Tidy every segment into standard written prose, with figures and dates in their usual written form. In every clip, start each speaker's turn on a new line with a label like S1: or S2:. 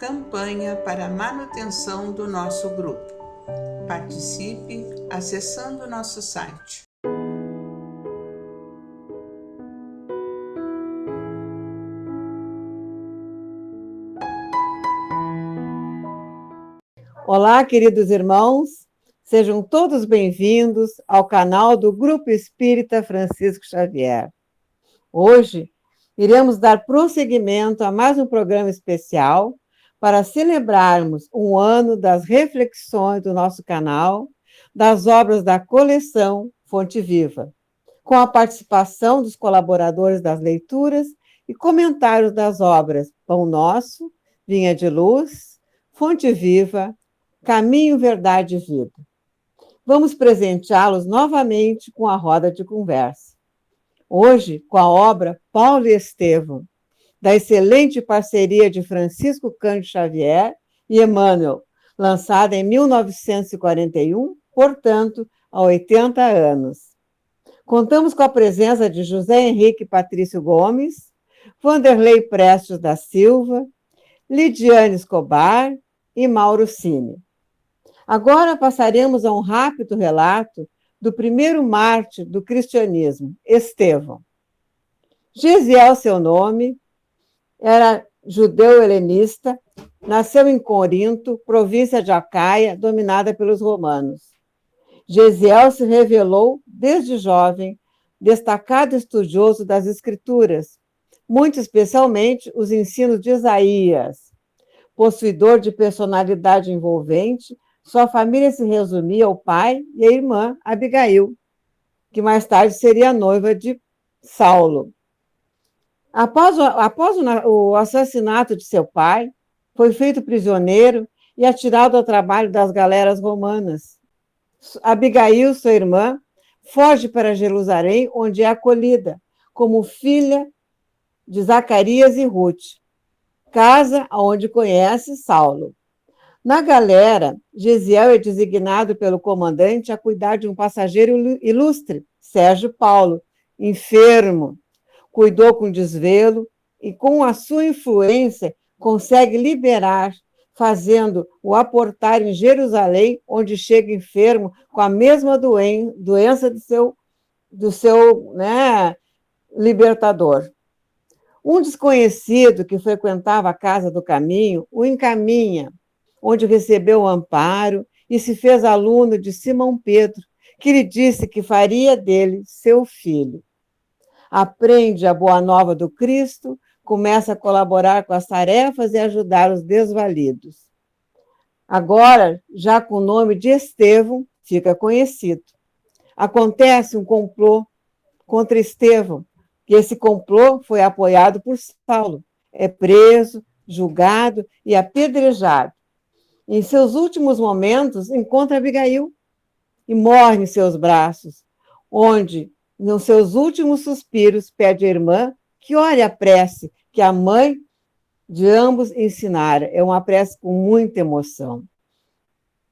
S1: campanha para a manutenção do nosso grupo. Participe acessando nosso site.
S2: Olá, queridos irmãos, sejam todos bem-vindos ao canal do Grupo Espírita Francisco Xavier. Hoje, iremos dar prosseguimento a mais um programa especial para celebrarmos um ano das reflexões do nosso canal, das obras da coleção Fonte Viva, com a participação dos colaboradores das leituras e comentários das obras Pão Nosso, Vinha de Luz, Fonte Viva, Caminho, Verdade e Vida. Vamos presenteá-los novamente com a roda de conversa. Hoje, com a obra Paulo e Estevão, da excelente parceria de Francisco Cândido Xavier e Emmanuel, lançada em 1941, portanto, há 80 anos. Contamos com a presença de José Henrique Patrício Gomes, Vanderlei Prestes da Silva, Lidiane Escobar e Mauro Cine. Agora passaremos a um rápido relato do primeiro mártir do cristianismo, Estevão. Gesiel, seu nome, era judeu helenista, nasceu em Corinto, província de Acaia, dominada pelos romanos. Gesiel se revelou, desde jovem, destacado estudioso das Escrituras, muito especialmente os ensinos de Isaías. Possuidor de personalidade envolvente, sua família se resumia ao pai e à irmã Abigail, que mais tarde seria noiva de Saulo. Após o assassinato de seu pai, foi feito prisioneiro e atirado ao trabalho das galeras romanas. Abigail, sua irmã, foge para Jerusalém, onde é acolhida como filha de Zacarias e Ruth, casa onde conhece Saulo. Na galera, Gesiel é designado pelo comandante a cuidar de um passageiro ilustre, Sérgio Paulo, enfermo. Cuidou com desvelo e, com a sua influência, consegue liberar, fazendo-o aportar em Jerusalém, onde chega enfermo com a mesma doença do seu libertador. Um desconhecido que frequentava a Casa do Caminho o encaminha, onde recebeu o amparo e se fez aluno de Simão Pedro, que lhe disse que faria dele seu filho. Aprende a boa nova do Cristo, começa a colaborar com as tarefas e ajudar os desvalidos. Agora, já com o nome de Estevão, fica conhecido. Acontece um complô contra Estevão, que esse complô foi apoiado por Saulo. É preso, julgado e apedrejado. Em seus últimos momentos, encontra Abigail e morre em seus braços, onde, nos seus últimos suspiros, pede à irmã que ore a prece que a mãe de ambos ensinara. É uma prece com muita emoção.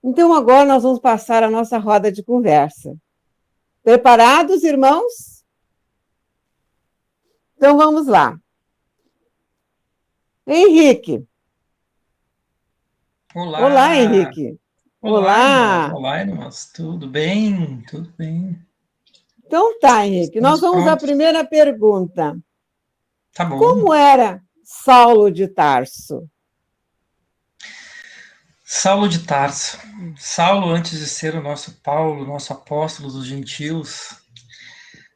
S2: Então, agora nós vamos passar a nossa roda de conversa. Preparados, irmãos? Então, vamos lá. Henrique.
S3: Olá!
S2: Olá, Henrique!
S3: Olá! Olá, irmãos! Tudo bem? Tudo bem.
S2: Então tá, Henrique. Nós vamos à primeira pergunta.
S3: Tá bom.
S2: Como era Saulo de Tarso?
S3: Saulo de Tarso. Saulo, antes de ser o nosso Paulo, nosso apóstolo dos gentios,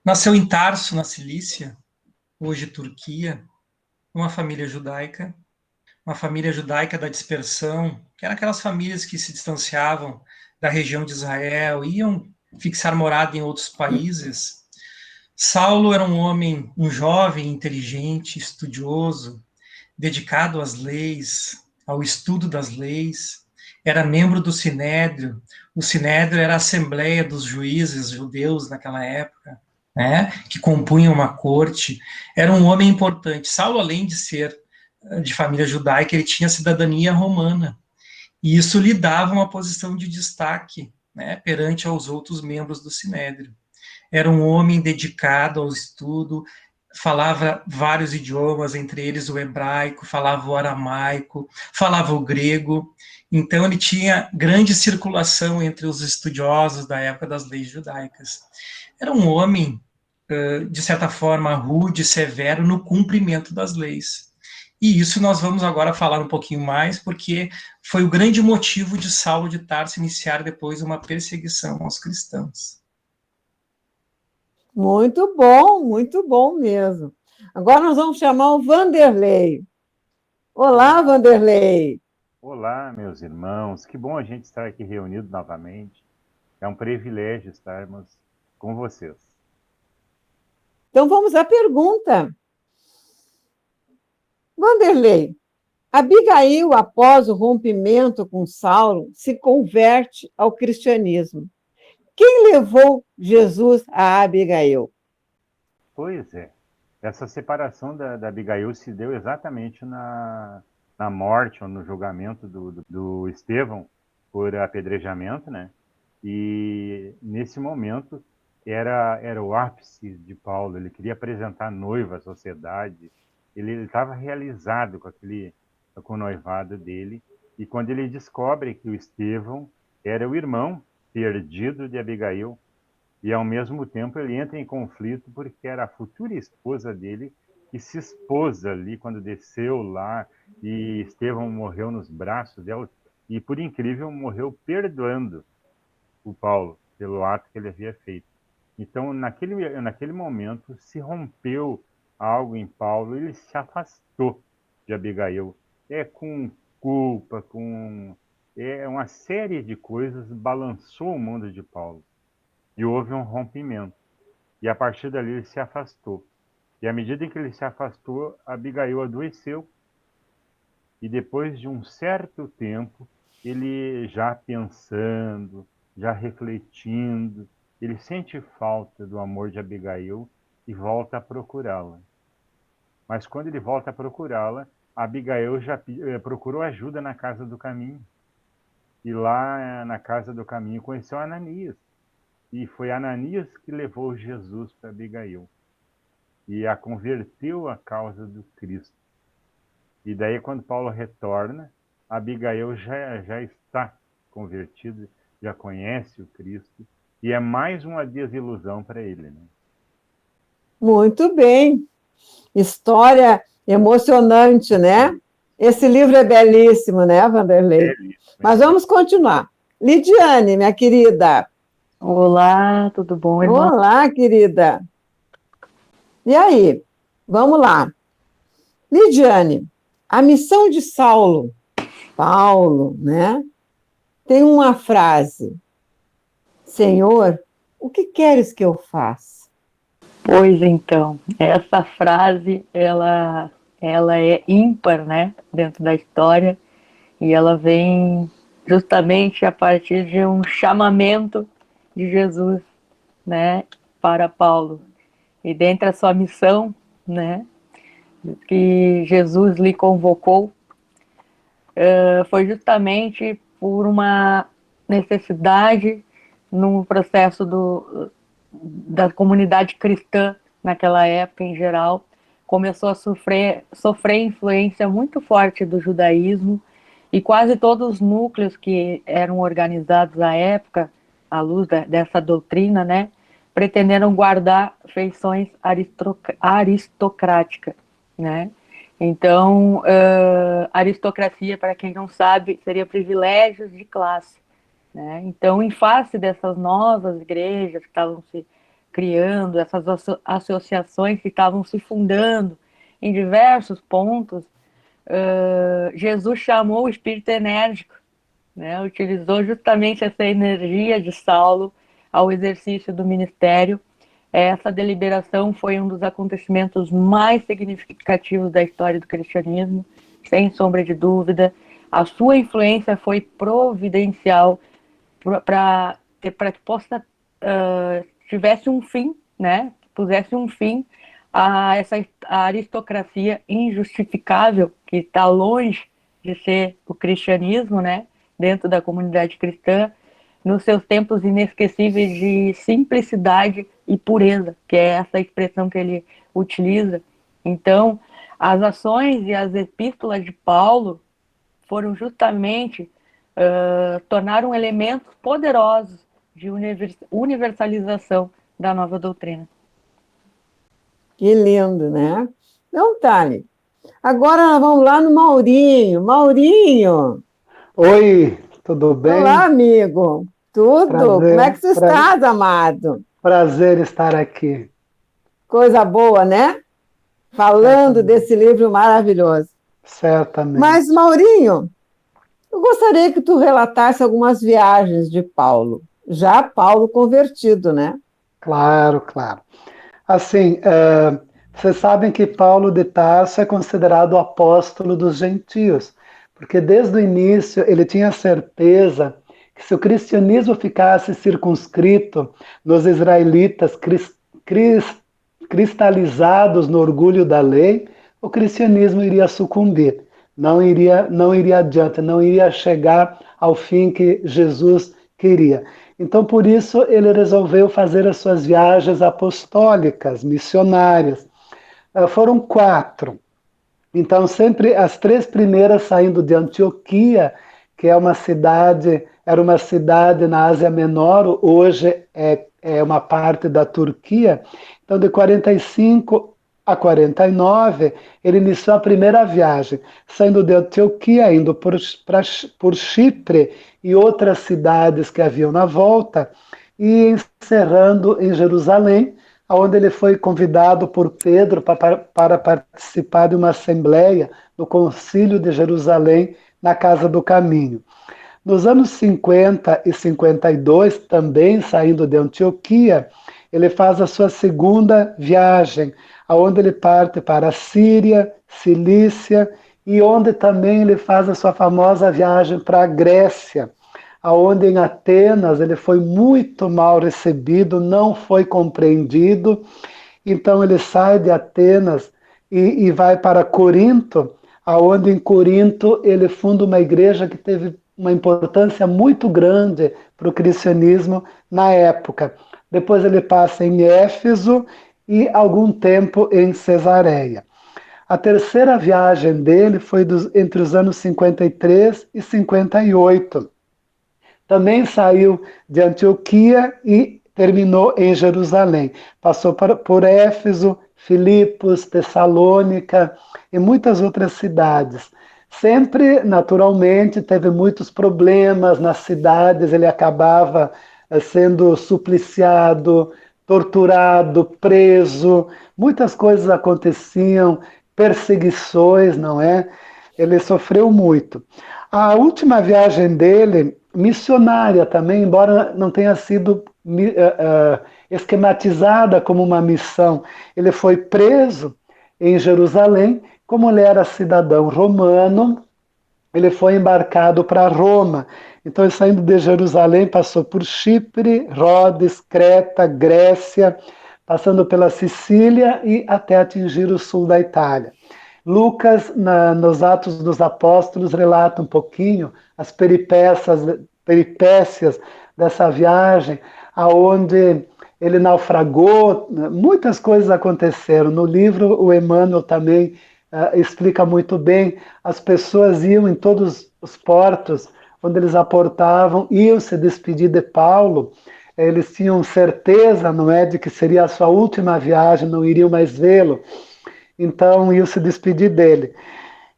S3: nasceu em Tarso, na Cilícia, hoje Turquia, uma família judaica da dispersão, que eram aquelas famílias que se distanciavam da região de Israel, iam fixar morada em outros países. Saulo era um jovem inteligente, estudioso, dedicado às leis, ao estudo das leis, era membro do Sinédrio. O Sinédrio era a assembleia dos juízes judeus naquela época, né, que compunham uma corte. Era um homem importante. Saulo, além de ser de família judaica, ele tinha cidadania romana, e isso lhe dava uma posição de destaque, né, perante aos outros membros do Sinédrio. Era um homem dedicado ao estudo, falava vários idiomas, entre eles o hebraico, falava o aramaico, falava o grego. Então, ele tinha grande circulação entre os estudiosos da época das leis judaicas. Era um homem, de certa forma, rude, severo no cumprimento das leis. E isso nós vamos agora falar um pouquinho mais, porque foi o grande motivo de Saulo de Tarso iniciar depois uma perseguição aos cristãos.
S2: Muito bom mesmo. Agora nós vamos chamar o Vanderlei. Olá, Vanderlei.
S4: Olá, meus irmãos. Que bom a gente estar aqui reunido novamente. É um privilégio estarmos com vocês.
S2: Então vamos à pergunta. Vanderlei, Abigail, após o rompimento com Saulo, se converte ao cristianismo. Quem levou Jesus a Abigail?
S4: Pois é. Essa separação da Abigail se deu exatamente na morte ou no julgamento do Estevão por apedrejamento, né? E nesse momento era o ápice de Paulo. Ele queria apresentar a noiva à sociedade. Ele estava realizado com o noivado dele. E quando ele descobre que o Estevão era o irmão perdido de Abigail, e ao mesmo tempo ele entra em conflito porque era a futura esposa dele que se expôs ali quando desceu lá, e Estevão morreu nos braços dela, e por incrível morreu perdoando o Paulo pelo ato que ele havia feito. Então naquele momento se rompeu algo em Paulo, ele se afastou de Abigail, com culpa, uma série de coisas balançou o mundo de Paulo. E houve um rompimento. E a partir dali ele se afastou. E à medida em que ele se afastou, Abigail adoeceu. E depois de um certo tempo, ele já pensando, já refletindo, ele sente falta do amor de Abigail e volta a procurá-la. Mas quando ele volta a procurá-la, Abigail já procurou ajuda na casa do caminho. E lá na casa do caminho conheceu Ananias. E foi Ananias que levou Jesus para Abigail e a converteu à causa do Cristo. E daí, quando Paulo retorna, Abigail já está convertida, já conhece o Cristo, e é mais uma desilusão para ele, né?
S2: Muito bem. História emocionante, né? Esse livro é belíssimo, né, Vanderlei? Mas vamos continuar. Lidiane, minha querida.
S5: Olá, tudo bom, irmão?
S2: Olá, querida. E aí? Vamos lá. Lidiane, a missão de Paulo, né? Tem uma frase: Senhor, o que queres que eu faça?
S5: Pois então, essa frase, ela é ímpar, né, dentro da história, e ela vem justamente a partir de um chamamento de Jesus, né, para Paulo. E dentro da sua missão, né, que Jesus lhe convocou, foi justamente por uma necessidade no processo da comunidade cristã naquela época em geral, começou a sofrer influência muito forte do judaísmo, e quase todos os núcleos que eram organizados à época, à luz dessa doutrina, né, pretenderam guardar feições aristocráticas, né? Então, aristocracia, para quem não sabe, seria privilégios de classe, né? Então, em face dessas novas igrejas que estavam se criando, essas associações que estavam se fundando em diversos pontos, Jesus chamou o espírito enérgico, né? Utilizou justamente essa energia de Saulo ao exercício do ministério. Essa deliberação foi um dos acontecimentos mais significativos da história do cristianismo, sem sombra de dúvida. A sua influência foi providencial para que tivesse um fim, né? Pusesse um fim a essa aristocracia injustificável que está longe de ser o cristianismo, né? Dentro da comunidade cristã, nos seus tempos inesquecíveis de simplicidade e pureza, que é essa expressão que ele utiliza. Então, as ações e as epístolas de Paulo foram justamente tornaram elementos poderosos de universalização da nova doutrina.
S2: Que lindo, né? Então, Tali, agora nós vamos lá no Maurinho. Maurinho!
S6: Oi, tudo bem?
S2: Olá, amigo. Tudo?
S6: Prazer,
S2: Como é que você está, amado?
S6: Prazer estar aqui.
S2: Coisa boa, né? Falando desse livro maravilhoso.
S6: Certamente.
S2: Mas, Maurinho, eu gostaria que tu relatasse algumas viagens de Paulo. Já Paulo convertido, né?
S6: Claro, claro. Assim, vocês sabem que Paulo de Tarso é considerado o apóstolo dos gentios, porque desde o início ele tinha certeza que se o cristianismo ficasse circunscrito nos israelitas cristalizados no orgulho da lei, o cristianismo iria sucumbir, não iria adiante, não iria chegar ao fim que Jesus queria. Então, por isso, ele resolveu fazer as suas viagens apostólicas, missionárias. Foram 4. Então, sempre as 3 primeiras saindo de Antioquia, que era uma cidade na Ásia Menor, hoje é uma parte da Turquia. Então, de 45 a 49, ele iniciou a primeira viagem, saindo de Antioquia, indo por Chipre e outras cidades que haviam na volta, e encerrando em Jerusalém, onde ele foi convidado por Pedro para participar de uma assembleia no Concílio de Jerusalém, na Casa do Caminho. Nos anos 50 e 52, também saindo de Antioquia, ele faz a sua segunda viagem, onde ele parte para a Síria, Cilícia, e onde também ele faz a sua famosa viagem para a Grécia, onde em Atenas ele foi muito mal recebido, não foi compreendido. Então ele sai de Atenas e vai para Corinto, onde em Corinto ele funda uma igreja que teve uma importância muito grande para o cristianismo na época. Depois ele passa em Éfeso e algum tempo em Cesareia. A terceira viagem dele foi entre os anos 53 e 58. Também saiu de Antioquia e terminou em Jerusalém. Passou por Éfeso, Filipos, Tessalônica e muitas outras cidades. Sempre, naturalmente, teve muitos problemas nas cidades, ele acabava sendo supliciado, torturado, preso, muitas coisas aconteciam, perseguições, não é? Ele sofreu muito. A última viagem dele, missionária também, embora não tenha sido esquematizada como uma missão, ele foi preso em Jerusalém. Como ele era cidadão romano, ele foi embarcado para Roma. Então, ele saindo de Jerusalém, passou por Chipre, Rhodes, Creta, Grécia, passando pela Sicília e até atingir o sul da Itália. Lucas, nos Atos dos Apóstolos, relata um pouquinho as peripécias dessa viagem, aonde ele naufragou, muitas coisas aconteceram. No livro, o Emmanuel também explica muito bem. As pessoas iam em todos os portos onde eles aportavam, iam se despedir de Paulo. Eles tinham certeza, não é, de que seria a sua última viagem, não iriam mais vê-lo. Então, iam se despedir dele.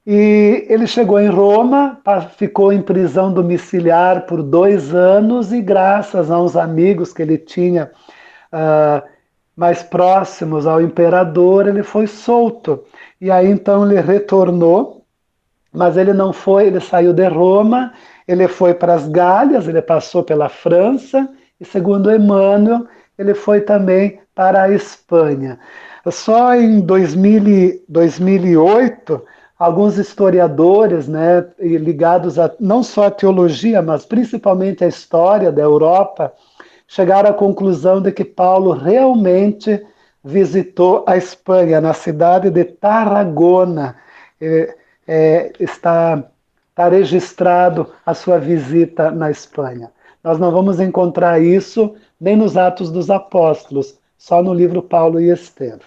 S6: E ele chegou em Roma, ficou em prisão domiciliar por 2 anos e graças a uns amigos que ele tinha mais próximos ao imperador, ele foi solto. E aí então ele retornou, mas ele não foi, ele saiu de Roma, ele foi para as Gálias, ele passou pela França e, segundo Emmanuel, ele foi também para a Espanha. Só em 2008, alguns historiadores, né, ligados não só à teologia, mas principalmente à história da Europa, chegaram à conclusão de que Paulo realmente visitou a Espanha, na cidade de Tarragona. Está registrado a sua visita na Espanha. Nós não vamos encontrar isso nem nos Atos dos Apóstolos, só no livro Paulo e Estevão.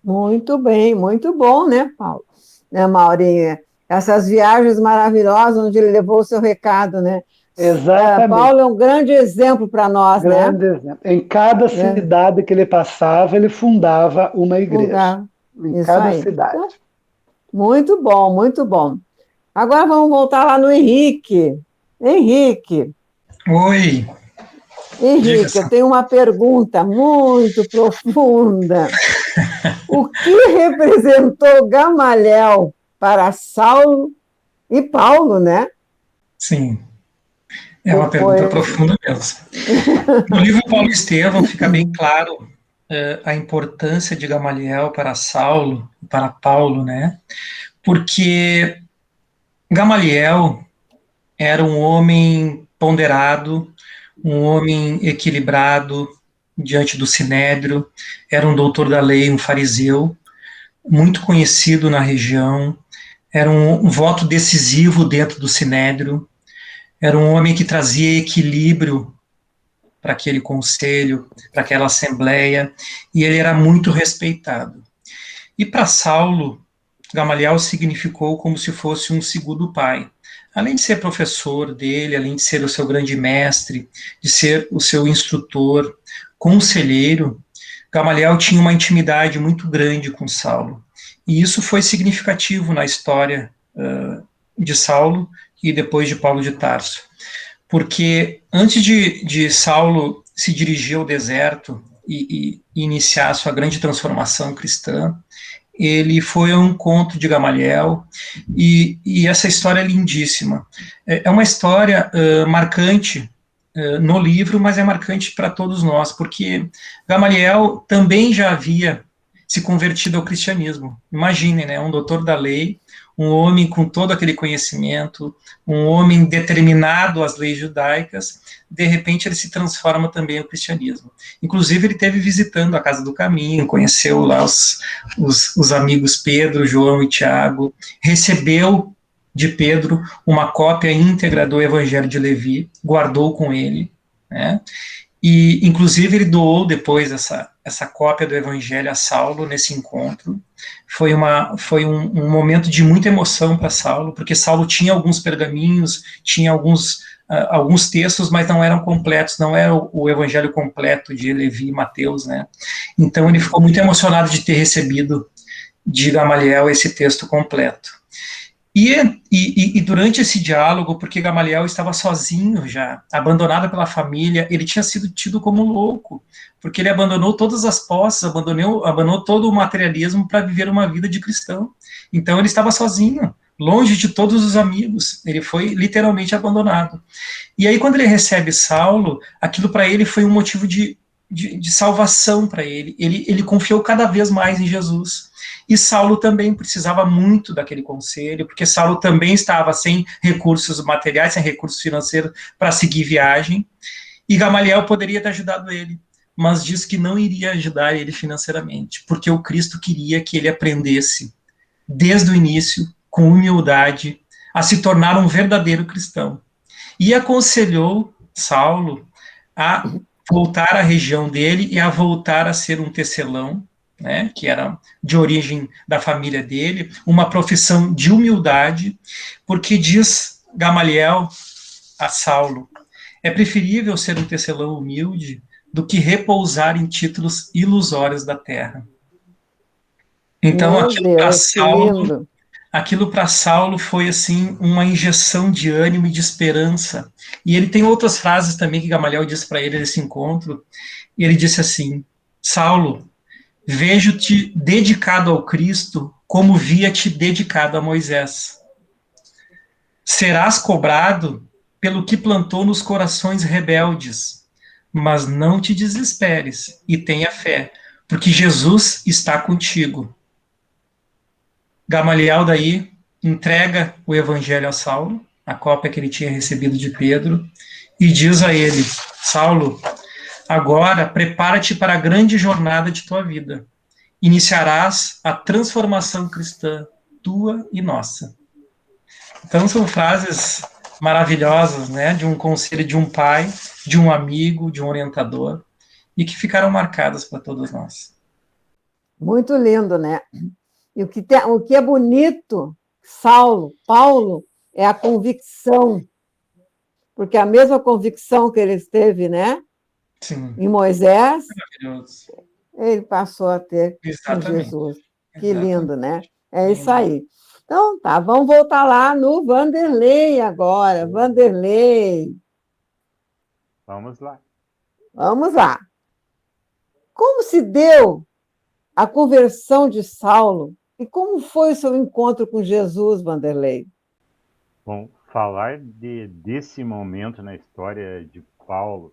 S2: Muito bem, muito bom, né, Paulo? Né, Maurinha? Essas viagens maravilhosas onde ele levou o seu recado, né?
S6: Exatamente.
S2: Paulo é um grande exemplo para nós, né?
S6: Grande exemplo. Em cada
S2: É,
S6: cidade que ele passava, ele fundava uma igreja.
S2: lugar.
S6: Em
S2: Isso
S6: cada
S2: aí.
S6: cidade.
S2: Então, muito bom, muito bom. Agora vamos voltar lá no Henrique. Henrique,
S3: Oi, diga,
S2: Henrique, eu tenho uma pergunta muito profunda. O que representou Gamaliel para Saulo e Paulo, né?
S3: sim, é uma pergunta
S2: Depois.
S3: profunda mesmo. No livro Paulo e Estevão fica bem claro a importância de Gamaliel para Saulo, para Paulo, né? Porque Gamaliel era um homem ponderado, um homem equilibrado diante do sinédrio, era um doutor da lei, um fariseu, muito conhecido na região, era um voto decisivo dentro do sinédrio, era um homem que trazia equilíbrio para aquele conselho, para aquela assembleia, e ele era muito respeitado. E para Saulo, Gamaliel significou como se fosse um segundo pai. Além de ser professor dele, além de ser o seu grande mestre, de ser o seu instrutor, conselheiro, Gamaliel tinha uma intimidade muito grande com Saulo. E isso foi significativo na história de Saulo e depois de Paulo de Tarso. Porque antes de Saulo se dirigir ao deserto e iniciar a sua grande transformação cristã, ele foi a um encontro de Gamaliel, e essa história é lindíssima. É uma história marcante no livro, mas é marcante para todos nós, porque Gamaliel também já havia se convertido ao cristianismo. Imaginem, né, um doutor da lei, um homem com todo aquele conhecimento, um homem determinado às leis judaicas, de repente ele se transforma também ao cristianismo. Inclusive ele teve visitando a Casa do Caminho, conheceu lá os amigos Pedro, João e Tiago, recebeu de Pedro uma cópia íntegra do Evangelho de Levi, guardou com ele, né? E, inclusive, ele doou depois essa cópia do Evangelho a Saulo nesse encontro. Foi um momento de muita emoção para Saulo, porque Saulo tinha alguns pergaminhos, tinha alguns textos, mas não eram completos, não era o Evangelho completo de Levi e Mateus, né? Então, ele ficou muito emocionado de ter recebido de Gamaliel esse texto completo. E durante esse diálogo, porque Gamaliel estava sozinho já, abandonado pela família, ele tinha sido tido como louco, porque ele abandonou todas as posses, abandonou todo o materialismo para viver uma vida de cristão. Então ele estava sozinho, longe de todos os amigos, ele foi literalmente abandonado. E aí quando ele recebe Saulo, aquilo para ele foi um motivo de salvação para ele. Ele confiou cada vez mais em Jesus. E Saulo também precisava muito daquele conselho, porque Saulo também estava sem recursos materiais, sem recursos financeiros para seguir viagem, e Gamaliel poderia ter ajudado ele, mas disse que não iria ajudar ele financeiramente, porque o Cristo queria que ele aprendesse, desde o início, com humildade, a se tornar um verdadeiro cristão. E aconselhou Saulo a voltar à região dele e a voltar a ser um tecelão, né, que era de origem da família dele, uma profissão de humildade, porque diz Gamaliel a Saulo, é preferível ser um tecelão humilde do que repousar em títulos ilusórios da terra. Então,
S2: Meu Deus, que lindo.
S3: Aquilo para Saulo foi assim uma injeção de ânimo e de esperança. E ele tem outras frases também que Gamaliel disse para ele nesse encontro. E ele disse assim: Saulo, vejo-te dedicado ao Cristo como via-te dedicado a Moisés. Serás cobrado pelo que plantou nos corações rebeldes, mas não te desesperes e tenha fé, porque Jesus está contigo. Gamaliel daí entrega o evangelho a Saulo, a cópia que ele tinha recebido de Pedro, e diz a ele: Saulo, agora prepara-te para a grande jornada de tua vida. Iniciarás a transformação cristã tua e nossa. Então são frases maravilhosas, né, de um conselho de um pai, de um amigo, de um orientador, e que ficaram marcadas para todos nós.
S2: Muito lindo, né? E o que é bonito, Paulo, é a convicção, porque a mesma convicção que ele teve, né,
S3: Sim,
S2: em Moisés,
S3: maravilhoso.
S2: ele passou a ter com
S3: Exatamente,
S2: Jesus. Que
S3: exatamente.
S2: lindo, né? É isso
S3: Lindo.
S2: aí. Então, tá, vamos voltar lá no Vanderlei agora. Vanderlei,
S4: Vamos lá.
S2: vamos lá. Como se deu a conversão de Saulo e como foi o seu encontro com Jesus, Vanderlei?
S4: Bom, falar desse momento na história de Paulo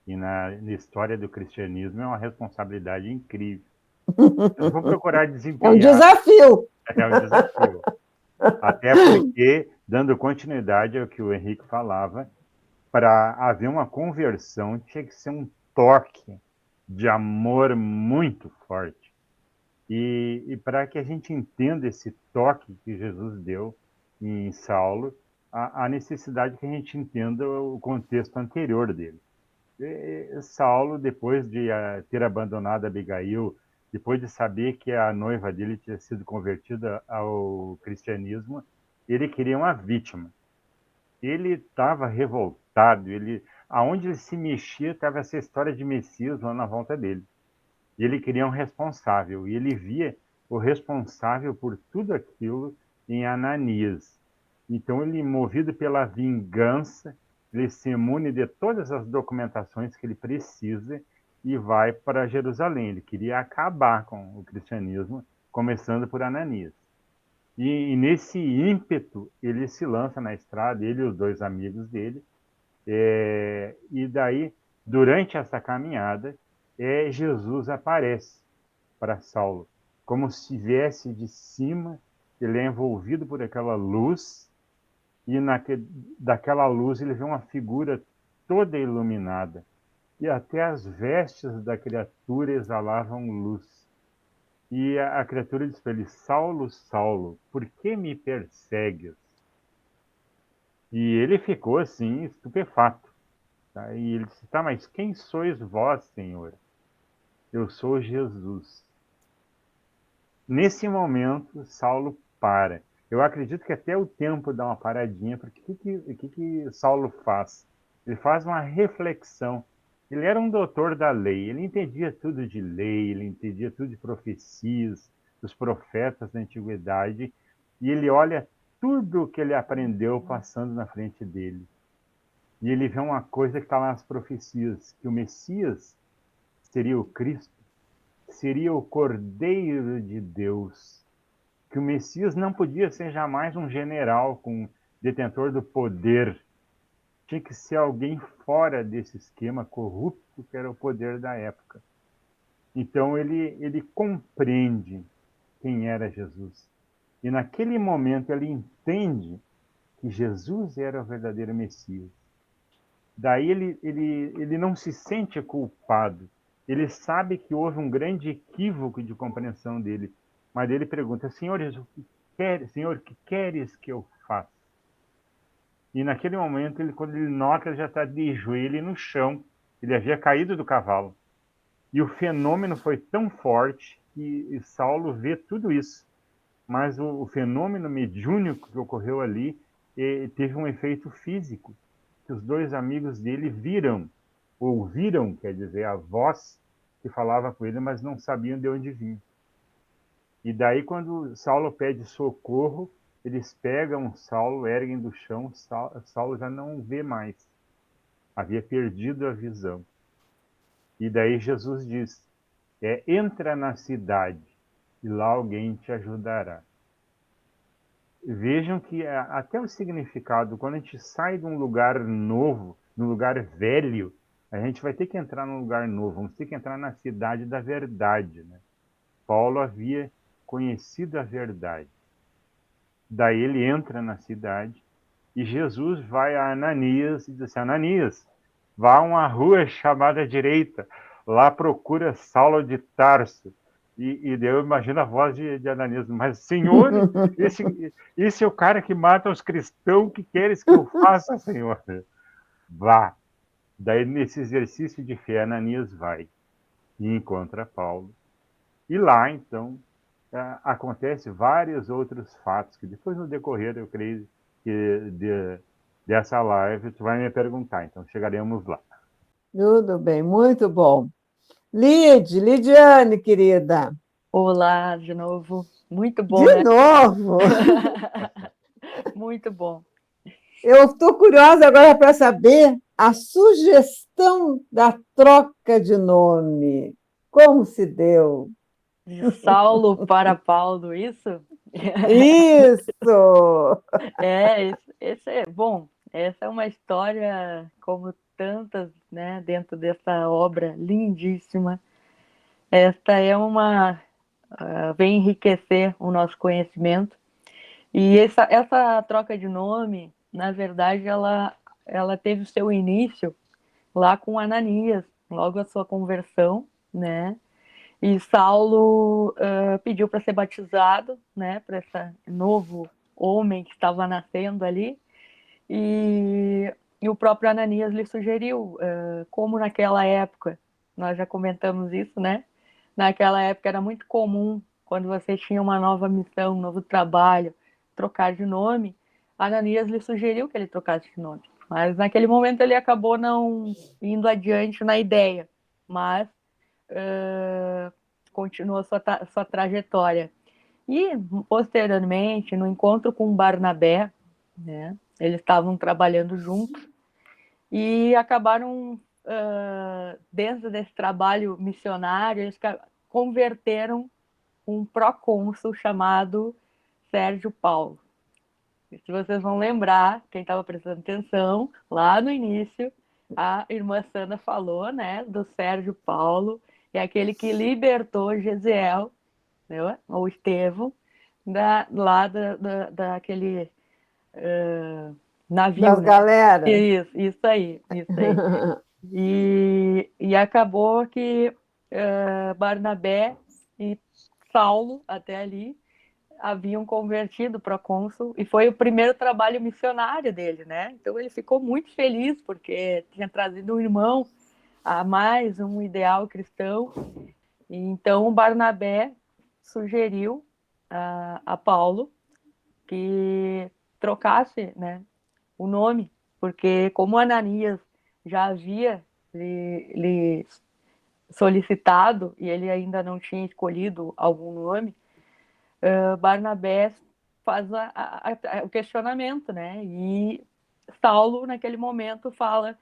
S4: e na história do cristianismo é uma responsabilidade incrível. Eu vou procurar
S2: É um
S4: desempenhar,
S2: desafio.
S4: é um desafio. Até porque, dando continuidade ao que o Henrique falava, para haver uma conversão tinha que ser um toque de amor muito forte. E para que a gente entenda esse toque que Jesus deu em Saulo, a necessidade que a gente entenda o contexto anterior dele. Saulo, depois de ter abandonado Abigail, depois de saber que a noiva dele tinha sido convertida ao cristianismo, ele queria uma vítima. Ele estava revoltado, aonde ele se mexia estava essa história de Messias lá na volta dele. E ele queria um responsável, e ele via o responsável por tudo aquilo em Ananias. Então ele, movido pela vingança, ele se imune de todas as documentações que ele precisa e vai para Jerusalém. Ele queria acabar com o cristianismo, começando por Ananias. E nesse ímpeto, ele se lança na estrada, ele e os dois amigos dele. E daí, durante essa caminhada, Jesus aparece para Saulo, como se viesse de cima, ele é envolvido por aquela luz, e daquela luz ele vê uma figura toda iluminada, e até as vestes da criatura exalavam luz. E a criatura diz para ele: Saulo, Saulo, por que me persegues? E ele ficou assim, estupefato. Tá? E ele disse: tá, mas quem sois vós, Senhor? Eu sou Jesus. Nesse momento, Saulo para. Eu acredito que até o tempo dá uma paradinha, porque o que Saulo faz? Ele faz uma reflexão. Ele era um doutor da lei, ele entendia tudo de lei, ele entendia tudo de profecias, dos profetas da antiguidade, e ele olha tudo que ele aprendeu passando na frente dele. E ele vê uma coisa que está lá nas profecias, que o Messias seria o Cristo, seria o Cordeiro de Deus, que o Messias não podia ser jamais um general com detentor do poder, tinha que ser alguém fora desse esquema corrupto que era o poder da época. Então ele compreende quem era Jesus. E naquele momento ele entende que Jesus era o verdadeiro Messias. Daí ele não se sente culpado. Ele sabe que houve um grande equívoco de compreensão dele. Mas ele pergunta: Senhor, Senhor, o que queres que eu faça? E naquele momento, quando ele nota, ele já está de joelho no chão. Ele havia caído do cavalo. E o fenômeno foi tão forte que Saulo vê tudo isso. Mas o fenômeno mediúnico que ocorreu ali teve um efeito físico, que os dois amigos dele ouviram, quer dizer, a voz que falava com ele, mas não sabiam de onde vinha. E daí, quando Saulo pede socorro, eles pegam Saulo, erguem do chão, Saulo já não vê mais. Havia perdido a visão. E daí Jesus diz: entra na cidade e lá alguém te ajudará. Vejam que até o significado, quando a gente sai de um lugar novo, de um lugar velho, a gente vai ter que entrar num lugar novo, vamos ter que entrar na cidade da verdade. Né? Paulo havia conhecido a verdade. Daí ele entra na cidade e Jesus vai a Ananias e diz assim: Ananias, vá a uma rua chamada direita, lá procura Saulo de Tarso. E daí eu imagino a voz de Ananias: mas Senhor, esse é o cara que mata os cristãos, que queres que eu faça, Senhor? Vá. Daí nesse exercício de fé, Ananias vai e encontra Paulo. E lá, então, acontece vários outros fatos que depois, no decorrer, eu creio que dessa live, tu vai me perguntar. Então, chegaremos lá.
S2: Tudo bem, muito bom. Lidiane, querida.
S5: Olá, de novo. Muito bom,
S2: De
S5: né?
S2: novo.
S5: Muito bom.
S2: Eu estou curiosa agora para saber a sugestão da troca de nome. Como se deu?
S5: De Saulo para Paulo, isso?
S2: Isso!
S5: Esse é bom. Essa é uma história, como tantas, né, dentro dessa obra lindíssima. Esta é vem enriquecer o nosso conhecimento. E essa troca de nome, na verdade, ela teve o seu início lá com Ananias, logo a sua conversão, né? E Saulo pediu para ser batizado, né? Para esse novo homem que estava nascendo ali. E o próprio Ananias lhe sugeriu, como naquela época, nós já comentamos isso, né? Naquela época era muito comum, quando você tinha uma nova missão, um novo trabalho, trocar de nome. Ananias lhe sugeriu que ele trocasse de nome. Mas naquele momento ele acabou não indo adiante na ideia. Mas continuou sua trajetória. E, posteriormente, no encontro com Barnabé, né, eles estavam trabalhando juntos e acabaram, dentro desse trabalho missionário, eles converteram um procônsul chamado Sérgio Paulo. E se vocês vão lembrar, quem estava prestando atenção, lá no início, a irmã Sandra falou, né, do Sérgio Paulo, é aquele que libertou Gesiel, né, ou Estevão, daquele navio.
S2: Das
S5: né?
S2: galera.
S5: Isso aí. E acabou que Barnabé e Saulo, até ali, haviam convertido para cônsul, e foi o primeiro trabalho missionário dele, né? Então ele ficou muito feliz, porque tinha trazido um irmão a mais, um ideal cristão. E então o Barnabé sugeriu a Paulo que trocasse, né, o nome, porque como Ananias já havia lhe solicitado e ele ainda não tinha escolhido algum nome, Barnabé faz o questionamento, né? E Saulo, naquele momento, fala,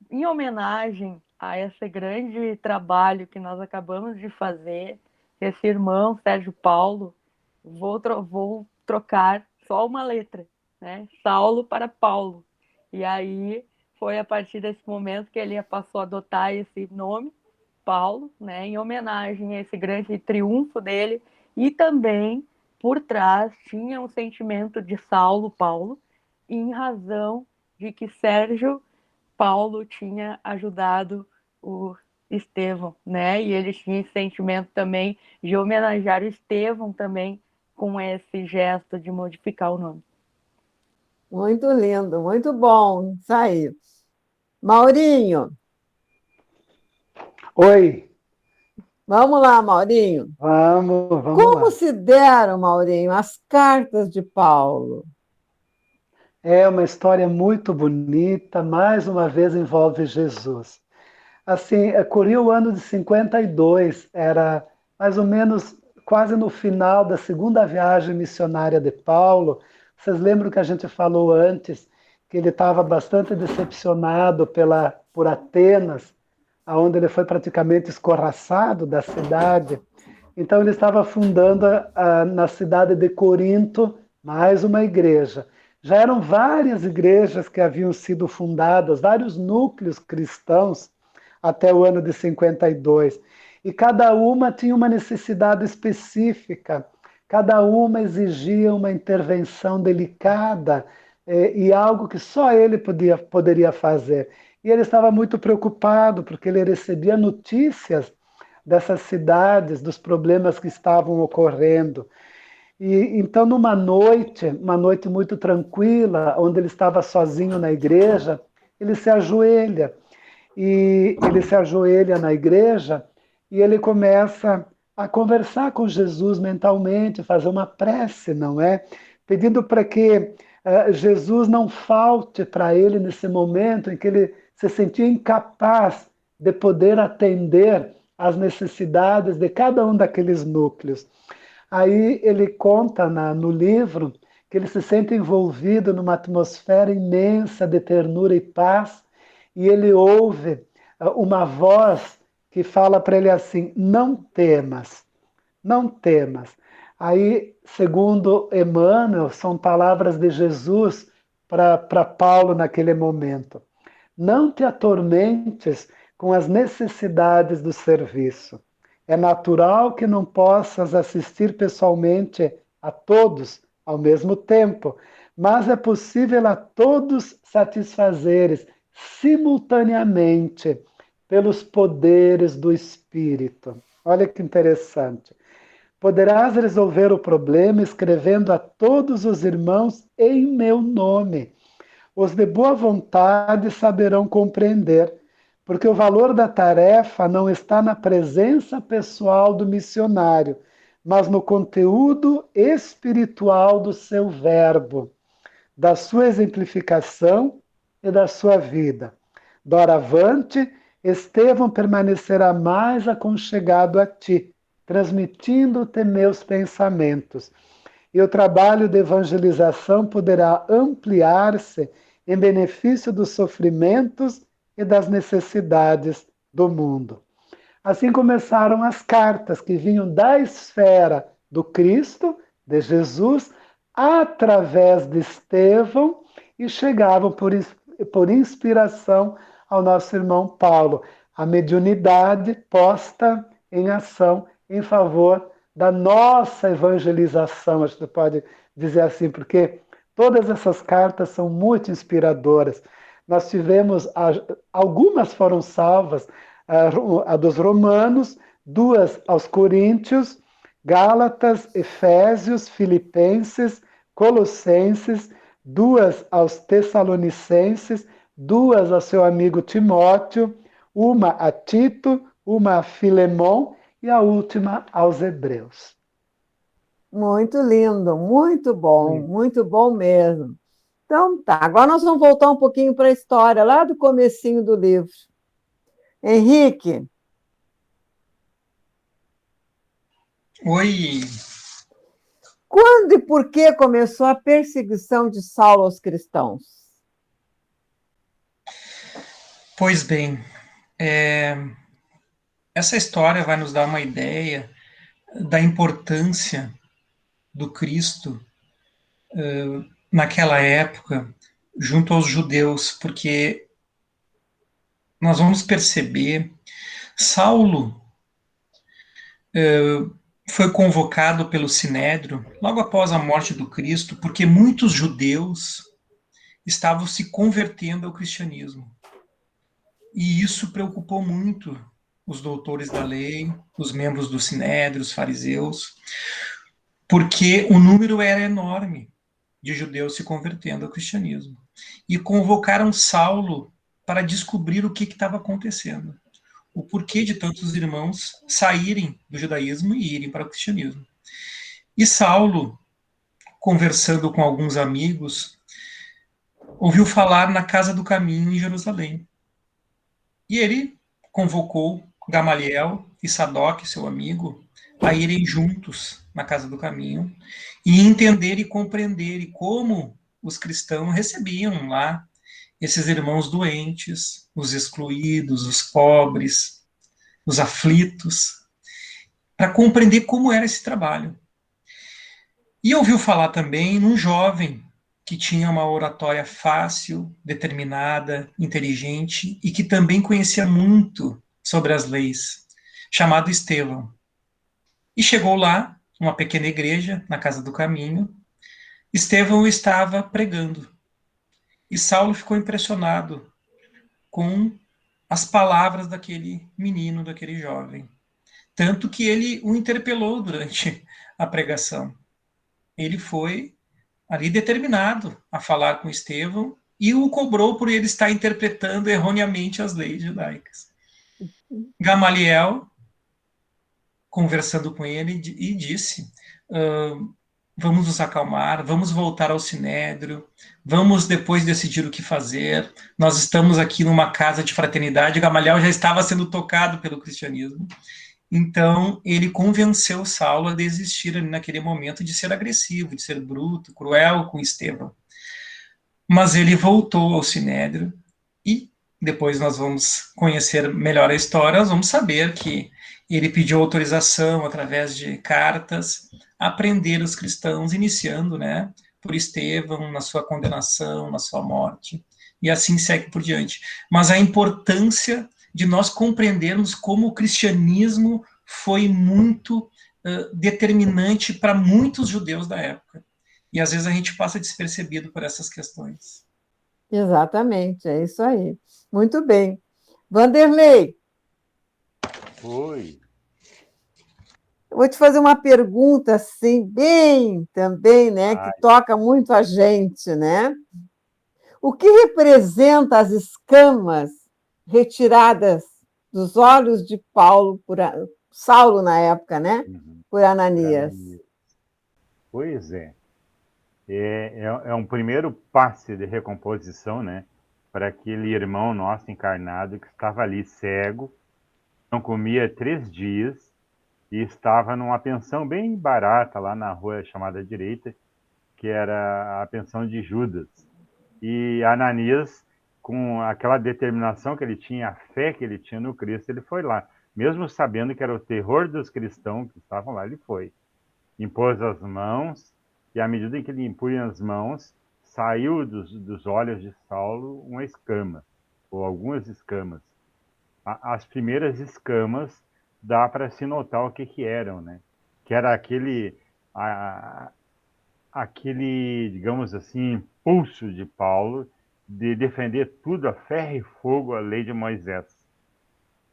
S5: em homenagem a esse grande trabalho que nós acabamos de fazer, esse irmão, Sérgio Paulo, vou trocar só uma letra, né? Saulo para Paulo. E aí foi a partir desse momento que ele passou a adotar esse nome, Paulo, né? Em homenagem a esse grande triunfo dele. E também, por trás, tinha um sentimento de Saulo, Paulo, em razão de que Sérgio Paulo tinha ajudado o Estevão, né? E ele tinha esse sentimento também de homenagear o Estevão também com esse gesto de modificar o nome.
S2: Muito lindo, muito bom. Isso aí. Maurinho.
S6: Oi.
S2: Vamos lá, Maurinho.
S6: Vamos
S2: Como
S6: lá.
S2: se deram, Maurinho, as cartas de Paulo?
S6: É uma história muito bonita, mais uma vez envolve Jesus. Assim, corria o ano de 52, era mais ou menos quase no final da segunda viagem missionária de Paulo. Vocês lembram que a gente falou antes que ele estava bastante decepcionado por Atenas, onde ele foi praticamente escorraçado da cidade. Então ele estava fundando na cidade de Corinto mais uma igreja. Já eram várias igrejas que haviam sido fundadas, vários núcleos cristãos até o ano de 52. E cada uma tinha uma necessidade específica, cada uma exigia uma intervenção delicada e algo que só ele poderia fazer. E ele estava muito preocupado, porque ele recebia notícias dessas cidades, dos problemas que estavam ocorrendo. E então, numa noite muito tranquila, onde ele estava sozinho na igreja, ele se ajoelha. E ele se ajoelha na igreja e ele começa a conversar com Jesus mentalmente, fazer uma prece, não é? Pedindo para que Jesus não falte para ele nesse momento em que ele se sentia incapaz de poder atender às necessidades de cada um daqueles núcleos. Aí ele conta no livro que ele se sente envolvido numa atmosfera imensa de ternura e paz, e ele ouve uma voz que fala para ele assim: não temas, não temas. Aí, segundo Emmanuel, são palavras de Jesus para Paulo naquele momento. Não te atormentes com as necessidades do serviço. É natural que não possas assistir pessoalmente a todos ao mesmo tempo, mas é possível a todos satisfazeres simultaneamente pelos poderes do Espírito. Olha que interessante. Poderás resolver o problema escrevendo a todos os irmãos em meu nome. Os de boa vontade saberão compreender, porque o valor da tarefa não está na presença pessoal do missionário, mas no conteúdo espiritual do seu verbo, da sua exemplificação e da sua vida. Doravante, Estevão permanecerá mais aconchegado a ti, transmitindo-te meus pensamentos. E o trabalho de evangelização poderá ampliar-se em benefício dos sofrimentos e das necessidades do mundo. Assim começaram as cartas que vinham da esfera do Cristo, de Jesus, através de Estevão e chegavam por inspiração ao nosso irmão Paulo. A mediunidade posta em ação em favor da nossa evangelização, a gente pode dizer assim, porque todas essas cartas são muito inspiradoras. Nós tivemos, algumas foram salvas, a dos Romanos, 2 aos Coríntios, Gálatas, Efésios, Filipenses, Colossenses, 2 aos Tessalonicenses, 2 ao seu amigo Timóteo, uma a Tito, uma a Filemon e a última aos Hebreus.
S2: Muito lindo, muito bom mesmo. Então tá, agora nós vamos voltar um pouquinho para a história, lá do comecinho do livro. Henrique.
S3: Oi.
S2: Quando e por que começou a perseguição de Saulo aos cristãos?
S3: Pois bem, essa história vai nos dar uma ideia da importância do Cristo naquela época, junto aos judeus, porque nós vamos perceber, Saulo foi convocado pelo Sinédrio logo após a morte do Cristo, porque muitos judeus estavam se convertendo ao cristianismo. E isso preocupou muito os doutores da lei, os membros do Sinédrio, os fariseus, porque o número era enorme de judeus se convertendo ao cristianismo. E convocaram Saulo para descobrir o que estava acontecendo, o porquê de tantos irmãos saírem do judaísmo e irem para o cristianismo. E Saulo, conversando com alguns amigos, ouviu falar na Casa do Caminho em Jerusalém. E ele convocou Gamaliel e Sadoc, seu amigo, a irem juntos na Casa do Caminho e entender e compreender como os cristãos recebiam lá esses irmãos doentes, os excluídos, os pobres, os aflitos, para compreender como era esse trabalho. E ouviu falar também num jovem que tinha uma oratória fácil, determinada, inteligente e que também conhecia muito sobre as leis, chamado Estevão. E chegou lá, uma pequena igreja, na Casa do Caminho. Estevão estava pregando. E Saulo ficou impressionado com as palavras daquele menino, daquele jovem. Tanto que ele o interpelou durante a pregação. Ele foi ali determinado a falar com Estevão e o cobrou por ele estar interpretando erroneamente as leis judaicas. Gamaliel conversando com ele e disse: vamos nos acalmar, vamos voltar ao Sinédrio, vamos depois decidir o que fazer. Nós estamos aqui numa casa de fraternidade. Gamaliel já estava sendo tocado pelo cristianismo. Então, ele convenceu Saulo a desistir ali naquele momento de ser agressivo, de ser bruto, cruel com Estevão. Mas ele voltou ao Sinédrio e depois nós vamos conhecer melhor a história, nós vamos saber que ele pediu autorização através de cartas a prender os cristãos, iniciando, né, por Estevão, na sua condenação, na sua morte, e assim segue por diante. Mas a importância de nós compreendermos como o cristianismo foi muito determinante para muitos judeus da época. E às vezes a gente passa despercebido por essas questões.
S2: Exatamente, é isso aí. Muito bem. Vanderlei.
S4: Oi.
S2: Eu vou te fazer uma pergunta, assim, bem também, né, que toca muito a gente, né? O que representa as escamas retiradas dos olhos de Saulo na época, né? Por Ananias.
S4: Pois é. É um primeiro passe de recomposição, né? Para aquele irmão nosso encarnado que estava ali cego, não comia 3 dias e estava numa pensão bem barata lá na rua chamada Direita, que era a pensão de Judas. E Ananias, com aquela determinação que ele tinha, a fé que ele tinha no Cristo, ele foi lá. Mesmo sabendo que era o terror dos cristãos que estavam lá, ele foi. Impôs as mãos, e à medida em que ele impunha as mãos, saiu dos olhos de Saulo uma escama, ou algumas escamas. As primeiras escamas dá para se notar o que eram, né? Que era aquele, digamos assim, impulso de Paulo de defender tudo a ferro e fogo a lei de Moisés.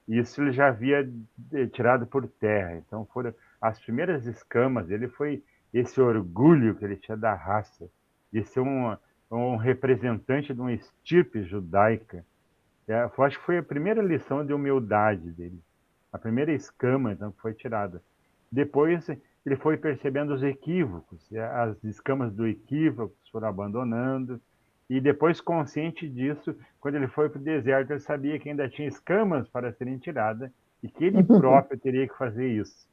S4: Isso ele já havia tirado por terra. Então foram as primeiras escamas. Ele foi esse orgulho que ele tinha da raça, de ser um representante de uma estirpe judaica. Acho que foi a primeira lição de humildade dele. A primeira escama, então, que foi tirada. Depois ele foi percebendo os equívocos, as escamas do equívoco foram abandonando, e depois, consciente disso, quando ele foi para o deserto, ele sabia que ainda tinha escamas para serem tiradas e que ele próprio teria que fazer isso.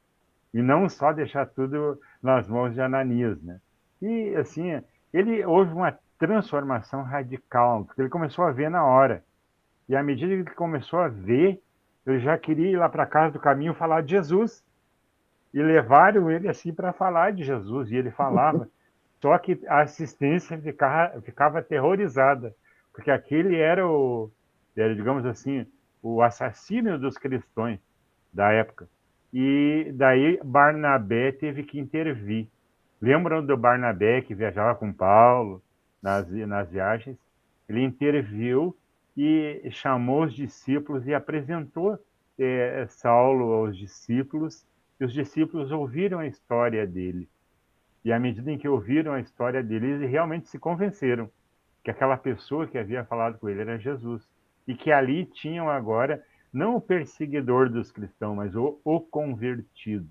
S4: E não só deixar tudo nas mãos de Ananias, né? E, assim, houve uma transformação radical, porque ele começou a ver na hora. E à medida que ele começou a ver, ele já queria ir lá para casa do caminho falar de Jesus. E levaram ele assim para falar de Jesus, e ele falava, só que a assistência ficava aterrorizada, porque aquele era digamos assim, o assassino dos cristãos da época. E daí Barnabé teve que intervir. Lembram do Barnabé que viajava com Paulo nas viagens? Ele interviu e chamou os discípulos e apresentou Saulo aos discípulos, e os discípulos ouviram a história dele. E à medida em que ouviram a história dele, eles realmente se convenceram que aquela pessoa que havia falado com ele era Jesus. E que ali tinham agora, não o perseguidor dos cristãos, mas o convertido.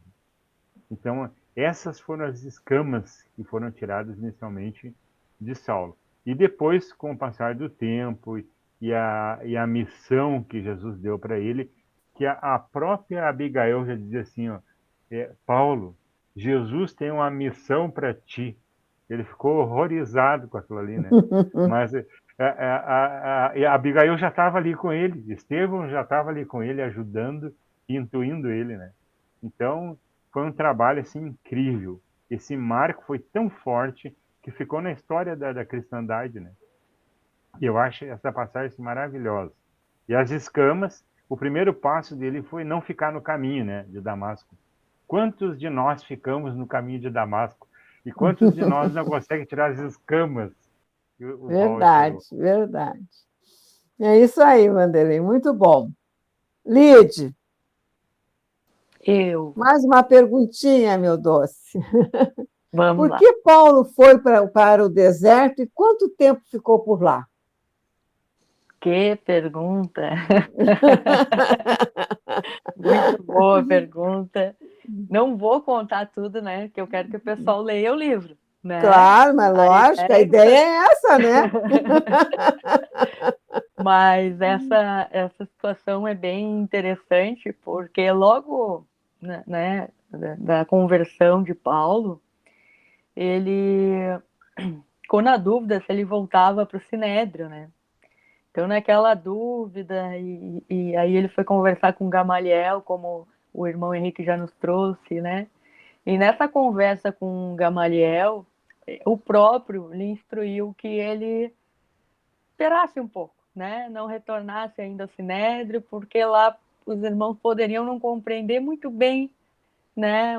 S4: Então, essas foram as escamas que foram tiradas inicialmente de Saulo. E depois, com o passar do tempo e a missão que Jesus deu para ele, que a própria Abigail já dizia assim, Paulo, Jesus tem uma missão para ti. Ele ficou horrorizado com aquilo ali, né? Mas a Abigail já estava ali com ele, Estevão já estava ali com ele, ajudando, intuindo ele, né? Então, foi um trabalho assim incrível. Esse marco foi tão forte que ficou na história da cristandade, né? E eu acho essa passagem maravilhosa. E as escamas, o primeiro passo dele foi não ficar no caminho, né, de Damasco. Quantos de nós ficamos no caminho de Damasco? E quantos de nós não conseguem tirar as escamas?
S2: Verdade, verdade. É isso aí, Vanderlei, muito bom. Lide. Mais uma perguntinha, meu doce.
S5: Vamos lá.
S2: Por que Paulo foi para o deserto e quanto tempo ficou por lá?
S5: Que pergunta! Muito boa pergunta. Não vou contar tudo, né? Que eu quero que o pessoal leia o livro, né?
S2: Claro, mas lógico, a ideia é essa, né?
S5: Mas essa situação é bem interessante, porque logo, né, da conversão de Paulo, ele ficou na dúvida se ele voltava para o Sinédrio, né? Então, naquela dúvida, e aí ele foi conversar com Gamaliel, como o irmão Henrique já nos trouxe, né? E nessa conversa com Gamaliel, o próprio lhe instruiu que ele esperasse um pouco, né? Não retornasse ainda ao Sinédrio, porque lá os irmãos poderiam não compreender muito bem, né,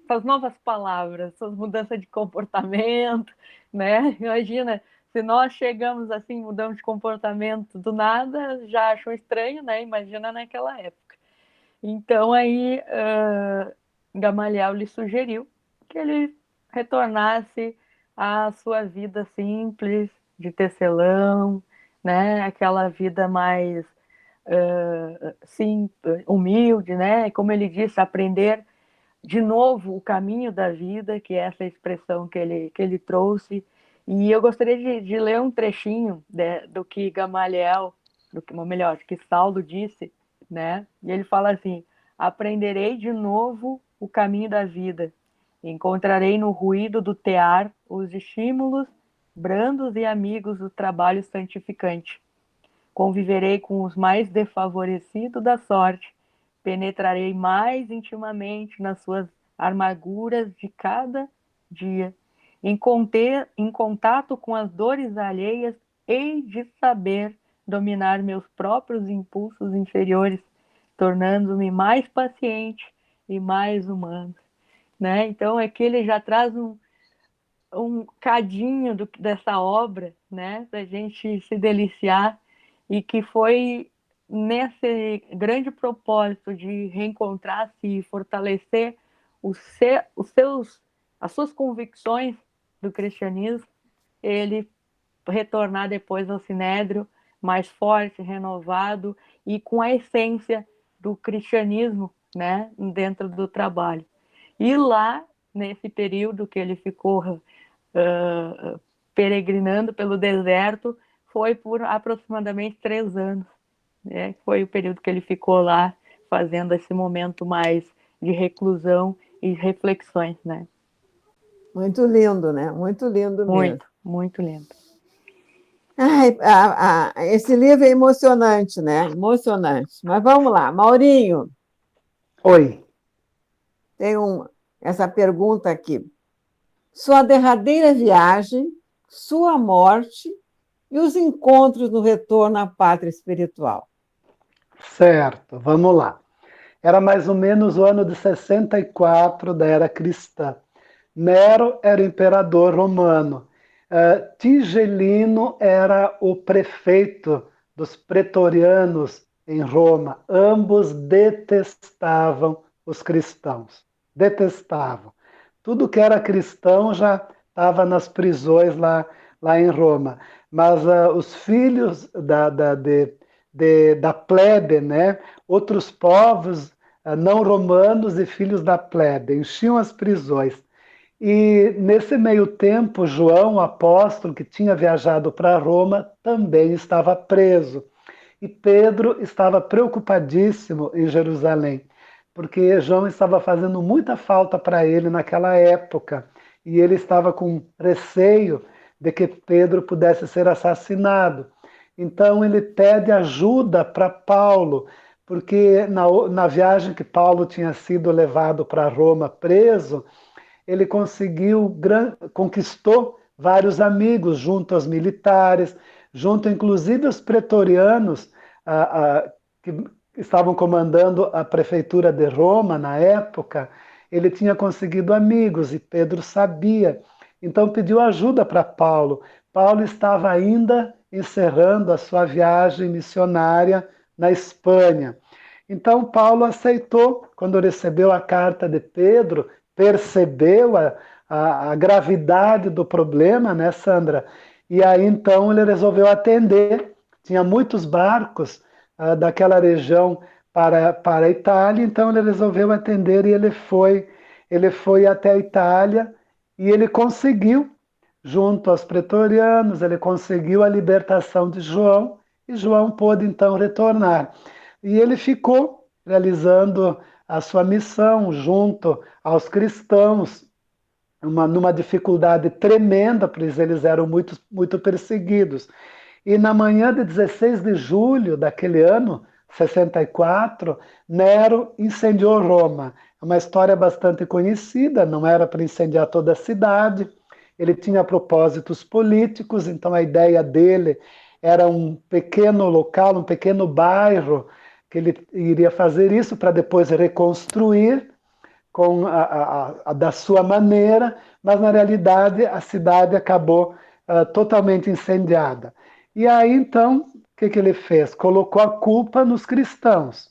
S5: suas novas palavras, suas mudanças de comportamento, né? Imagina, se nós chegamos assim, mudamos de comportamento do nada, já achou estranho, né? Imagina naquela época. Então aí Gamaliel lhe sugeriu que ele retornasse à sua vida simples, de tecelão, né? Aquela vida mais humilde, né? Como ele disse, aprender de novo o caminho da vida, que é essa expressão que ele trouxe. E eu gostaria de ler um trechinho do que Gamaliel, ou melhor, que Saulo disse, né? E ele fala assim: aprenderei de novo o caminho da vida, encontrarei no ruído do tear os estímulos brandos e amigos do trabalho santificante. Conviverei com os mais desfavorecidos da sorte, penetrarei mais intimamente nas suas amarguras de cada dia. Em contato com as dores alheias, hei de saber dominar meus próprios impulsos inferiores, tornando-me mais paciente e mais humano. Né? Então, é que ele já traz um cadinho dessa obra, né, para a gente se deliciar, e que foi nesse grande propósito de reencontrar-se e fortalecer as suas convicções do cristianismo, ele retornar depois ao Sinédrio mais forte, renovado e com a essência do cristianismo, né, dentro do trabalho. E lá, nesse período que ele ficou peregrinando pelo deserto, foi por aproximadamente 3 anos, né? Foi o período que ele ficou lá fazendo esse momento mais de reclusão e reflexões, né?
S2: Muito lindo, né? Muito lindo mesmo.
S5: Muito, muito lindo.
S2: Ai, esse livro é emocionante, né? Emocionante. Mas vamos lá, Maurinho.
S6: Oi.
S2: Tem essa pergunta aqui. Sua derradeira viagem, sua morte e os encontros no retorno à pátria espiritual.
S6: Certo, vamos lá. Era mais ou menos o ano de 64 da era cristã. Nero era o imperador romano. Tigelino era o prefeito dos pretorianos em Roma. Ambos detestavam os cristãos. Detestavam. Tudo que era cristão já estava nas prisões lá em Roma. Mas os filhos da plebe, né? Outros povos não romanos e filhos da plebe enchiam as prisões. E nesse meio tempo, João, o apóstolo, que tinha viajado para Roma, também estava preso. E Pedro estava preocupadíssimo em Jerusalém, porque João estava fazendo muita falta para ele naquela época. E ele estava com receio de que Pedro pudesse ser assassinado. Então ele pede ajuda para Paulo, porque na viagem que Paulo tinha sido levado para Roma preso, ele conquistou vários amigos junto aos militares, junto inclusive aos pretorianos que estavam comandando a prefeitura de Roma na época. Ele tinha conseguido amigos e Pedro sabia. Então pediu ajuda para Paulo. Paulo estava ainda encerrando a sua viagem missionária na Espanha. Então Paulo aceitou, quando recebeu a carta de Pedro, percebeu a gravidade do problema, né, Sandra? E aí então ele resolveu atender. Tinha muitos barcos daquela região para a Itália, então ele resolveu atender e ele foi até a Itália e ele conseguiu, junto aos pretorianos, ele conseguiu a libertação de João e João pôde então retornar. E ele ficou realizando a sua missão junto aos cristãos, numa dificuldade tremenda, pois eles eram muito perseguidos. E na manhã de 16 de julho daquele ano, 64, Nero incendiou Roma. É uma história bastante conhecida, não era para incendiar toda a cidade, ele tinha propósitos políticos, então a ideia dele era um pequeno local, um pequeno bairro, que ele iria fazer isso para depois reconstruir da sua maneira, mas na realidade a cidade acabou totalmente incendiada. E aí então, o que ele fez? Colocou a culpa nos cristãos.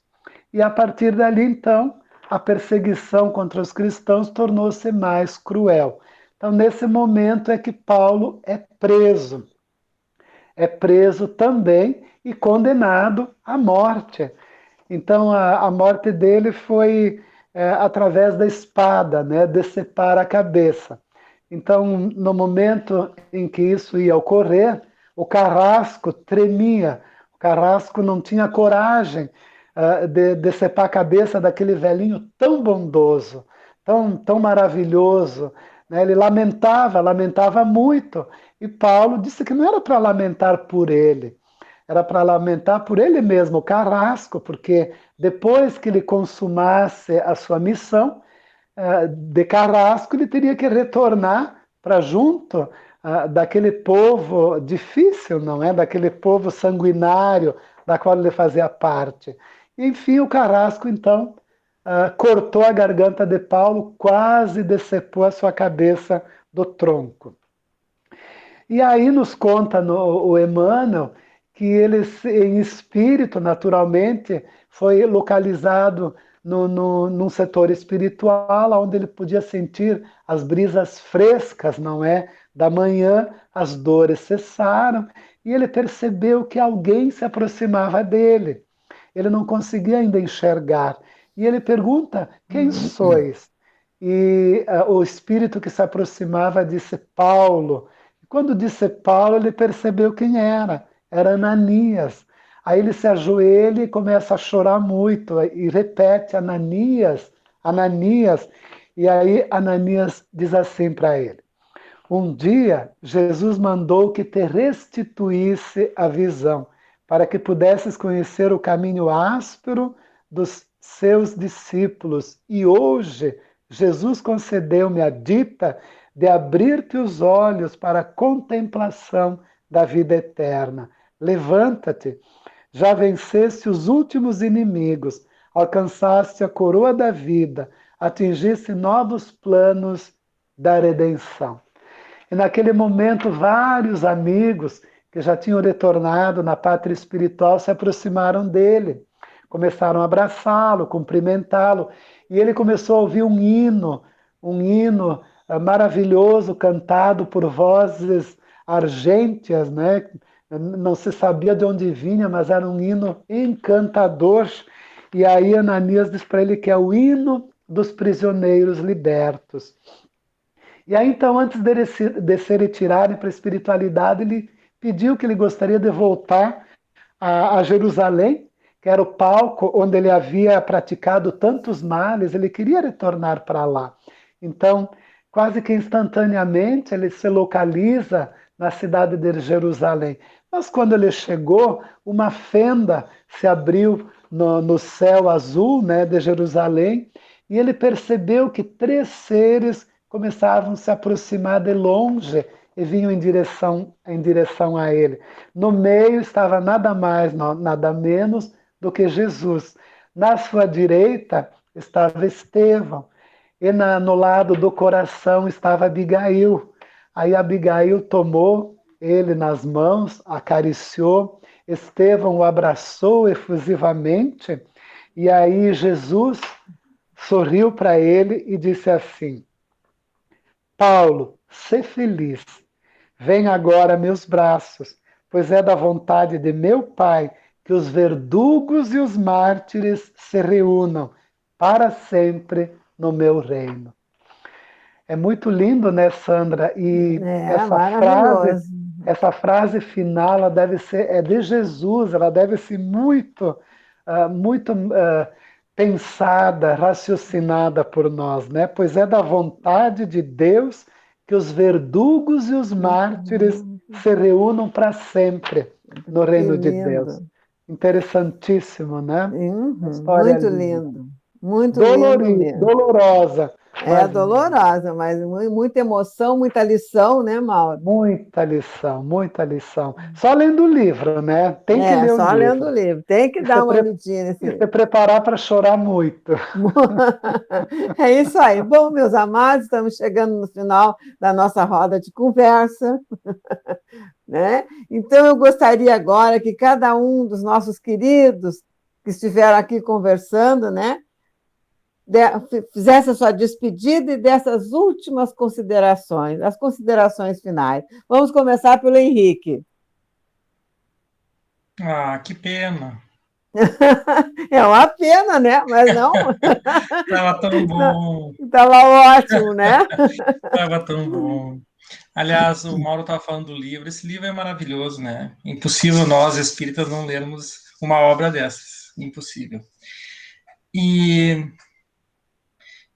S6: E a partir dali então, a perseguição contra os cristãos tornou-se mais cruel. Então, nesse momento é que Paulo é preso. É preso também e condenado à morte. Então, a morte dele foi através da espada, né, decepar a cabeça. Então, no momento em que isso ia ocorrer, o Carrasco tremia, o Carrasco não tinha coragem de decepar a cabeça daquele velhinho tão bondoso, tão maravilhoso. Né? Ele lamentava muito, e Paulo disse que não era para lamentar por ele, era para lamentar por ele mesmo, o Carrasco, porque depois que ele consumasse a sua missão de Carrasco, ele teria que retornar para junto daquele povo difícil, não é? Daquele povo sanguinário da qual ele fazia parte. Enfim, o Carrasco, então, cortou a garganta de Paulo, quase decepou a sua cabeça do tronco. E aí nos conta o Emmanuel que ele, em espírito, naturalmente, foi localizado num setor espiritual, onde ele podia sentir as brisas frescas, não é? Da manhã, as dores cessaram, e ele percebeu que alguém se aproximava dele. Ele não conseguia ainda enxergar. E ele pergunta: quem sois? E o espírito que se aproximava disse: Paulo. E quando disse Paulo, ele percebeu quem era. Era Ananias. Aí ele se ajoelha e começa a chorar muito e repete: Ananias, Ananias. E aí Ananias diz assim para ele: um dia Jesus mandou que te restituísse a visão, para que pudesses conhecer o caminho áspero dos seus discípulos. E hoje Jesus concedeu-me a dita de abrir-te os olhos para a contemplação da vida eterna. Levanta-te, já venceste os últimos inimigos, alcançaste a coroa da vida, atingiste novos planos da redenção. E naquele momento, vários amigos que já tinham retornado na pátria espiritual se aproximaram dele, começaram a abraçá-lo, cumprimentá-lo, e ele começou a ouvir um hino maravilhoso, cantado por vozes argênteas, né? Não se sabia de onde vinha, mas era um hino encantador. E aí Ananias diz para ele que é o hino dos prisioneiros libertos. E aí, então, antes de se retirarem para a espiritualidade, ele pediu que ele gostaria de voltar a Jerusalém, que era o palco onde ele havia praticado tantos males, ele queria retornar para lá. Então, quase que instantaneamente, ele se localiza na cidade de Jerusalém. Mas quando ele chegou, uma fenda se abriu no céu azul, né, de Jerusalém, e ele percebeu que 3 seres começavam a se aproximar de longe e vinham em direção a ele. No meio estava nada mais, nada menos do que Jesus. Na sua direita estava Estevão, e no lado do coração estava Abigail. Aí Abigail tomou ele nas mãos, acariciou, Estevão o abraçou efusivamente, e aí Jesus sorriu para ele e disse assim: Paulo, sê feliz, vem agora a meus braços, pois é da vontade de meu Pai que os verdugos e os mártires se reúnam para sempre no meu reino. É muito lindo, né, Sandra? E
S2: É maravilhoso.
S6: essa frase final, ela deve ser é de Jesus, ela deve ser muito, muito pensada, raciocinada por nós, né? Pois é da vontade de Deus que os verdugos e os mártires se reúnam para sempre no
S2: Que
S6: reino de Deus.
S2: lindo.
S6: Interessantíssimo, né? Uma história
S2: Muito
S6: linda.
S2: lindo. Muito lindo mesmo.
S6: Dolorosa,
S2: É
S6: mas
S2: dolorosa, mas muita emoção, muita lição, né, Mauro?
S6: muita lição, muita lição. Só lendo o livro, né? Tem que
S2: É,
S6: ler o
S2: só lendo o
S6: livro.
S2: livro. Tem que
S6: E
S2: dar uma lidinha
S6: e
S2: nesse.
S6: se preparar para chorar muito.
S2: É isso aí. Bom, meus amados, estamos chegando no final da nossa roda de conversa, né? Então, eu gostaria agora que cada um dos nossos queridos que estiveram aqui conversando, né, fizesse a sua despedida e dessas últimas considerações, as considerações finais. Vamos começar pelo Henrique.
S3: Ah, que pena.
S2: É uma pena, né? Mas não,
S3: Tava tão bom,
S2: estava ótimo, né?
S3: tava tão bom. Aliás, o Mauro estava falando do livro. Esse livro é maravilhoso, né? Impossível nós, espíritas, não lermos uma obra dessas. Impossível. E,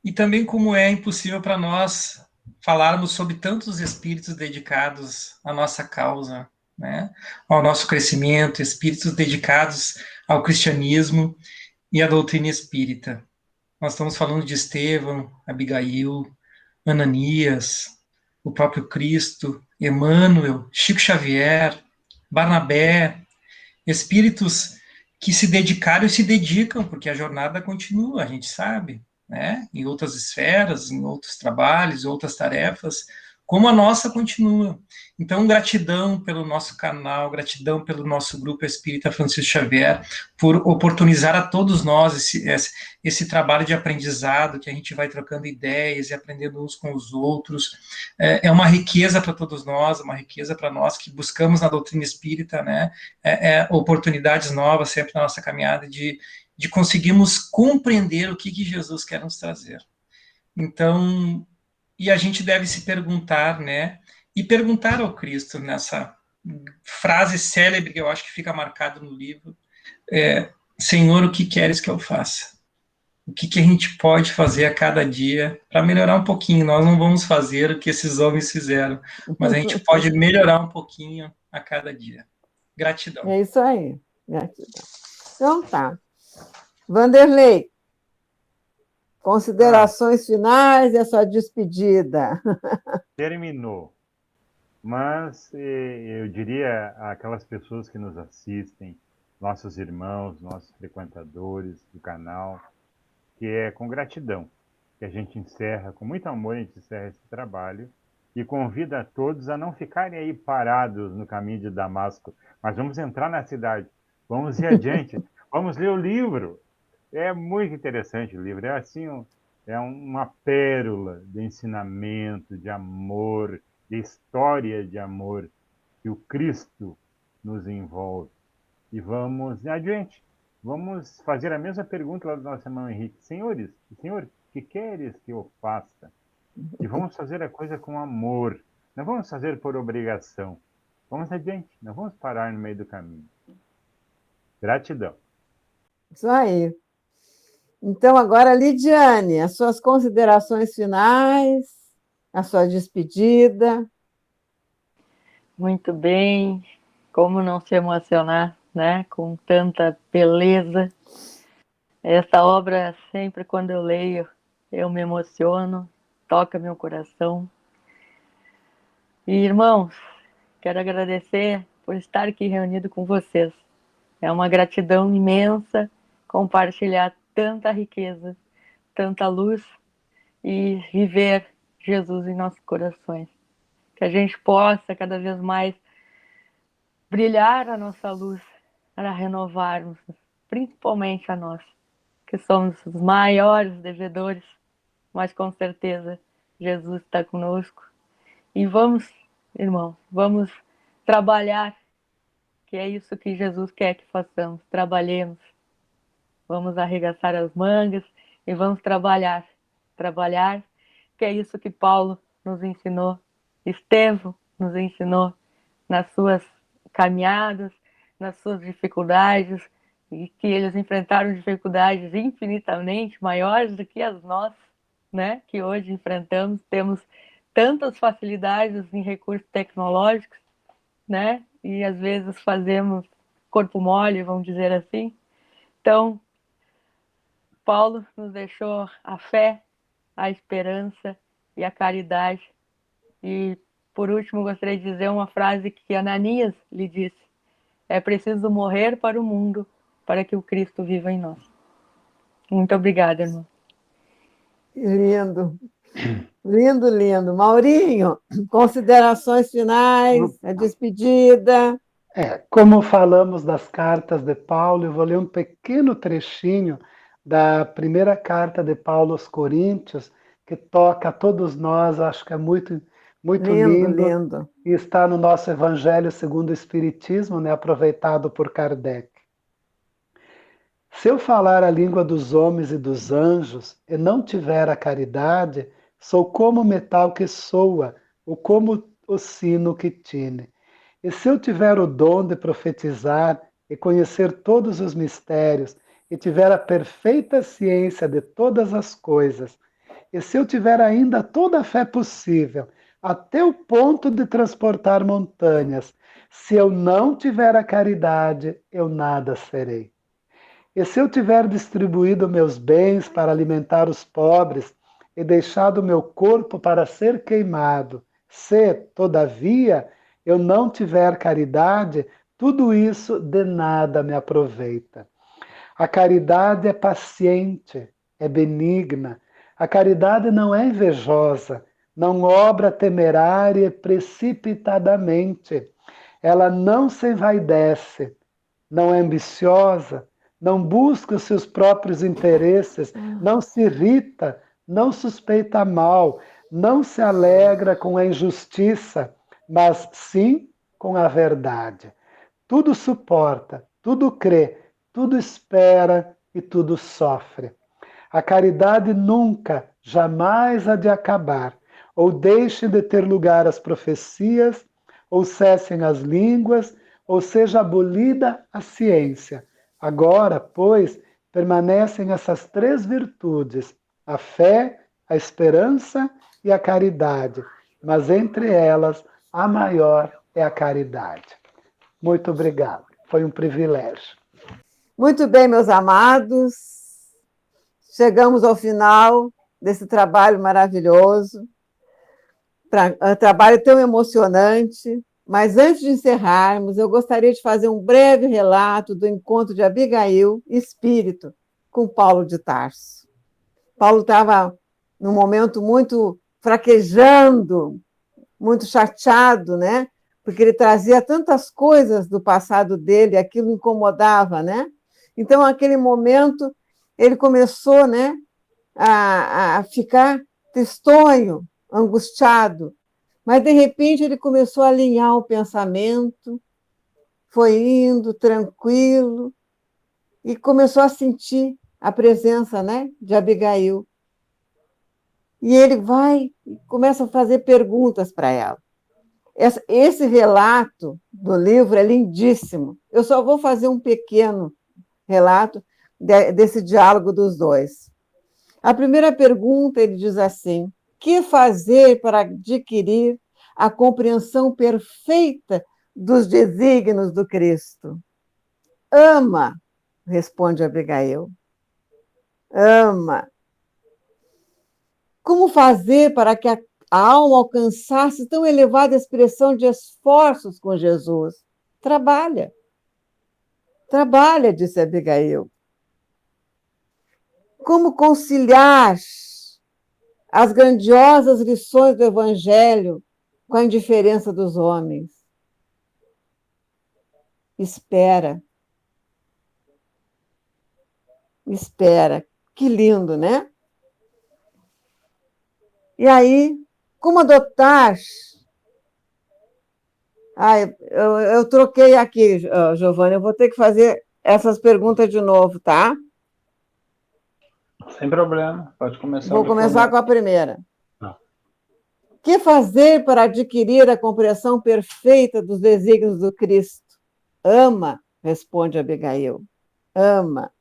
S3: e também como é impossível para nós falarmos sobre tantos espíritos dedicados à nossa causa, né? Ao nosso crescimento, espíritos dedicados ao cristianismo e à doutrina espírita. Nós estamos falando de Estevão, Abigail, Ananias, o próprio Cristo, Emmanuel, Chico Xavier, Barnabé, espíritos que se dedicaram e se dedicam, porque a jornada continua, a gente sabe, né? Em outras esferas, em outros trabalhos, outras tarefas, como a nossa continua. Então, gratidão pelo nosso canal, gratidão pelo nosso grupo Espírita Francisco Xavier, por oportunizar a todos nós esse trabalho de aprendizado, que a gente vai trocando ideias e aprendendo uns com os outros. É uma riqueza para todos nós, uma riqueza para nós que buscamos na doutrina espírita, né? Oportunidades novas sempre na nossa caminhada de conseguirmos compreender o que Jesus quer nos trazer. Então, e a gente deve se perguntar, né? E perguntar ao Cristo nessa frase célebre que eu acho que fica marcado no livro, Senhor, o que queres que eu faça? O que a gente pode fazer a cada dia para melhorar um pouquinho? Nós não vamos fazer o que esses homens fizeram, mas a gente pode melhorar um pouquinho a cada dia. Gratidão.
S2: É isso aí. Gratidão. Então tá. Vanderlei, considerações finais e a sua despedida.
S4: Terminou. Mas eu diria àquelas pessoas que nos assistem, nossos irmãos, nossos frequentadores do canal, que é com gratidão que a gente encerra, com muito amor, a gente encerra esse trabalho e convida a todos a não ficarem aí parados no caminho de Damasco, mas vamos entrar na cidade, vamos ir adiante, vamos ler o livro. É muito interessante o livro, é assim, é uma pérola de ensinamento, de amor, de história de amor que o Cristo nos envolve. E vamos adiante. Vamos fazer a mesma pergunta lá do nosso irmão Henrique. Senhor, o que queres que eu faça? E vamos fazer a coisa com amor. Não vamos fazer por obrigação. Vamos adiante. Não vamos parar no meio do caminho. Gratidão.
S2: Isso aí. Então, agora, Lidiane, as suas considerações finais, a sua despedida.
S5: Muito bem. Como não se emocionar, né? Com tanta beleza. Essa obra, sempre quando eu leio, eu me emociono, toca meu coração. E, irmãos, quero agradecer por estar aqui reunido com vocês. É uma gratidão imensa compartilhar tanta riqueza, tanta luz e viver Jesus em nossos corações. Que a gente possa cada vez mais brilhar a nossa luz para renovarmos, principalmente a nós, que somos os maiores devedores, mas com certeza Jesus está conosco. E vamos, irmãos, vamos trabalhar, que é isso que Jesus quer que façamos. Trabalhemos. Vamos arregaçar as mangas e vamos trabalhar. Trabalhar, que é isso que Paulo nos ensinou, Estevão nos ensinou nas suas caminhadas, nas suas dificuldades, e que eles enfrentaram dificuldades infinitamente maiores do que as nossas, né? Que hoje enfrentamos, temos tantas facilidades em recursos tecnológicos, né? E às vezes fazemos corpo mole, vamos dizer assim. Então, Paulo nos deixou a fé, a esperança e a caridade. E, por último, gostaria de dizer uma frase que Ananias lhe disse: é preciso morrer para o mundo, para que o Cristo viva em nós. Muito obrigada, irmão.
S2: Lindo, lindo, lindo. Maurinho, considerações finais, a despedida.
S6: Como falamos das cartas de Paulo, eu vou ler um pequeno trechinho da primeira carta de Paulo aos Coríntios, que toca a todos nós, acho que é muito, muito
S2: Lindo,
S6: lindo,
S2: lindo.
S6: e está no nosso Evangelho segundo o Espiritismo, né, aproveitado por Kardec. Se eu falar a língua dos homens e dos anjos, e não tiver a caridade, sou como o metal que soa, ou como o sino que tine. E se eu tiver o dom de profetizar e conhecer todos os mistérios, e tiver a perfeita ciência de todas as coisas, e se eu tiver ainda toda a fé possível, até o ponto de transportar montanhas, se eu não tiver a caridade, eu nada serei. E se eu tiver distribuído meus bens para alimentar os pobres e deixado meu corpo para ser queimado, se, todavia, eu não tiver caridade, tudo isso de nada me aproveita. A caridade é paciente, é benigna. A caridade não é invejosa, não obra temerária e precipitadamente. Ela não se envaidece, não é ambiciosa, não busca os seus próprios interesses, não se irrita, não suspeita mal, não se alegra com a injustiça, mas sim com a verdade. Tudo suporta, tudo crê, tudo espera e tudo sofre. A caridade nunca, jamais há de acabar, ou deixem de ter lugar as profecias, ou cessem as línguas, ou seja abolida a ciência. Agora, pois, permanecem essas três virtudes: a fé, a esperança e a caridade, mas entre elas a maior é a caridade. Muito obrigado, foi um privilégio.
S2: Muito bem, meus amados, chegamos ao final desse trabalho maravilhoso, trabalho tão emocionante. Mas antes de encerrarmos, eu gostaria de fazer um breve relato do encontro de Abigail, espírito, com Paulo de Tarso. Paulo estava num momento muito fraquejando, muito chateado, né? Porque ele trazia tantas coisas do passado dele, aquilo incomodava, né? Então, naquele momento, ele começou, né, a ficar tristonho, angustiado. Mas, de repente, ele começou a alinhar o pensamento, foi indo tranquilo e começou a sentir a presença, né, de Abigail. E ele vai e começa a fazer perguntas para ela. Esse relato do livro é lindíssimo. Eu só vou fazer um pequeno relato desse diálogo dos dois. A primeira pergunta, ele diz assim: que fazer para adquirir a compreensão perfeita dos desígnios do Cristo? Ama, responde Abigail. Ama. Como fazer para que a alma alcançasse tão elevada expressão de esforços com Jesus? Trabalha. Trabalha, disse Abigail. Como conciliar as grandiosas lições do Evangelho com a indiferença dos homens? Espera. Espera. Que lindo, né? E aí, como adotar Eu troquei aqui, Giovana, eu vou ter que fazer essas perguntas de novo, tá?
S7: Sem problema, pode começar.
S2: Vou começar com a primeira.
S7: Não.
S2: Que fazer para adquirir a compreensão perfeita dos desígnios do Cristo? Ama, responde Abigail. Ama.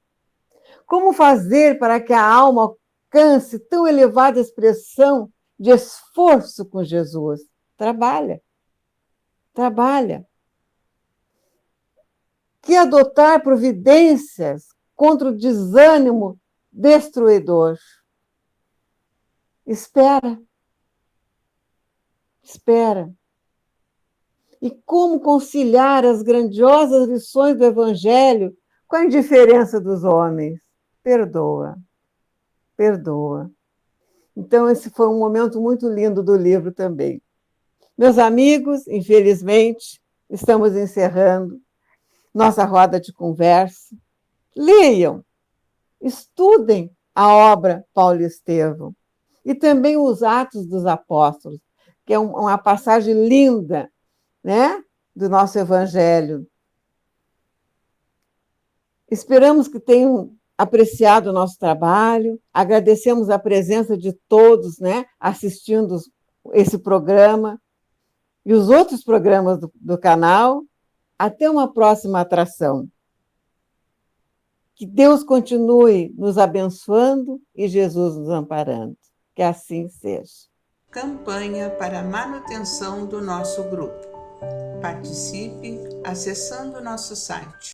S2: Como fazer para que a alma alcance tão elevada expressão de esforço com Jesus? Trabalha. Trabalha. Que adotar providências contra o desânimo destruidor? Espera. Espera. E como conciliar as grandiosas lições do Evangelho com a indiferença dos homens? Perdoa. Perdoa. Então, esse foi um momento muito lindo do livro também. Meus amigos, infelizmente, estamos encerrando nossa roda de conversa. Leiam, estudem a obra Paulo e Estevão e também os Atos dos Apóstolos, que é uma passagem linda, né, do nosso Evangelho. Esperamos que tenham apreciado o nosso trabalho, agradecemos a presença de todos, né, assistindo esse programa e os outros programas do canal. Até uma próxima atração. Que Deus continue nos abençoando e Jesus nos amparando. Que assim seja.
S1: Campanha para a manutenção do nosso grupo. Participe acessando nosso site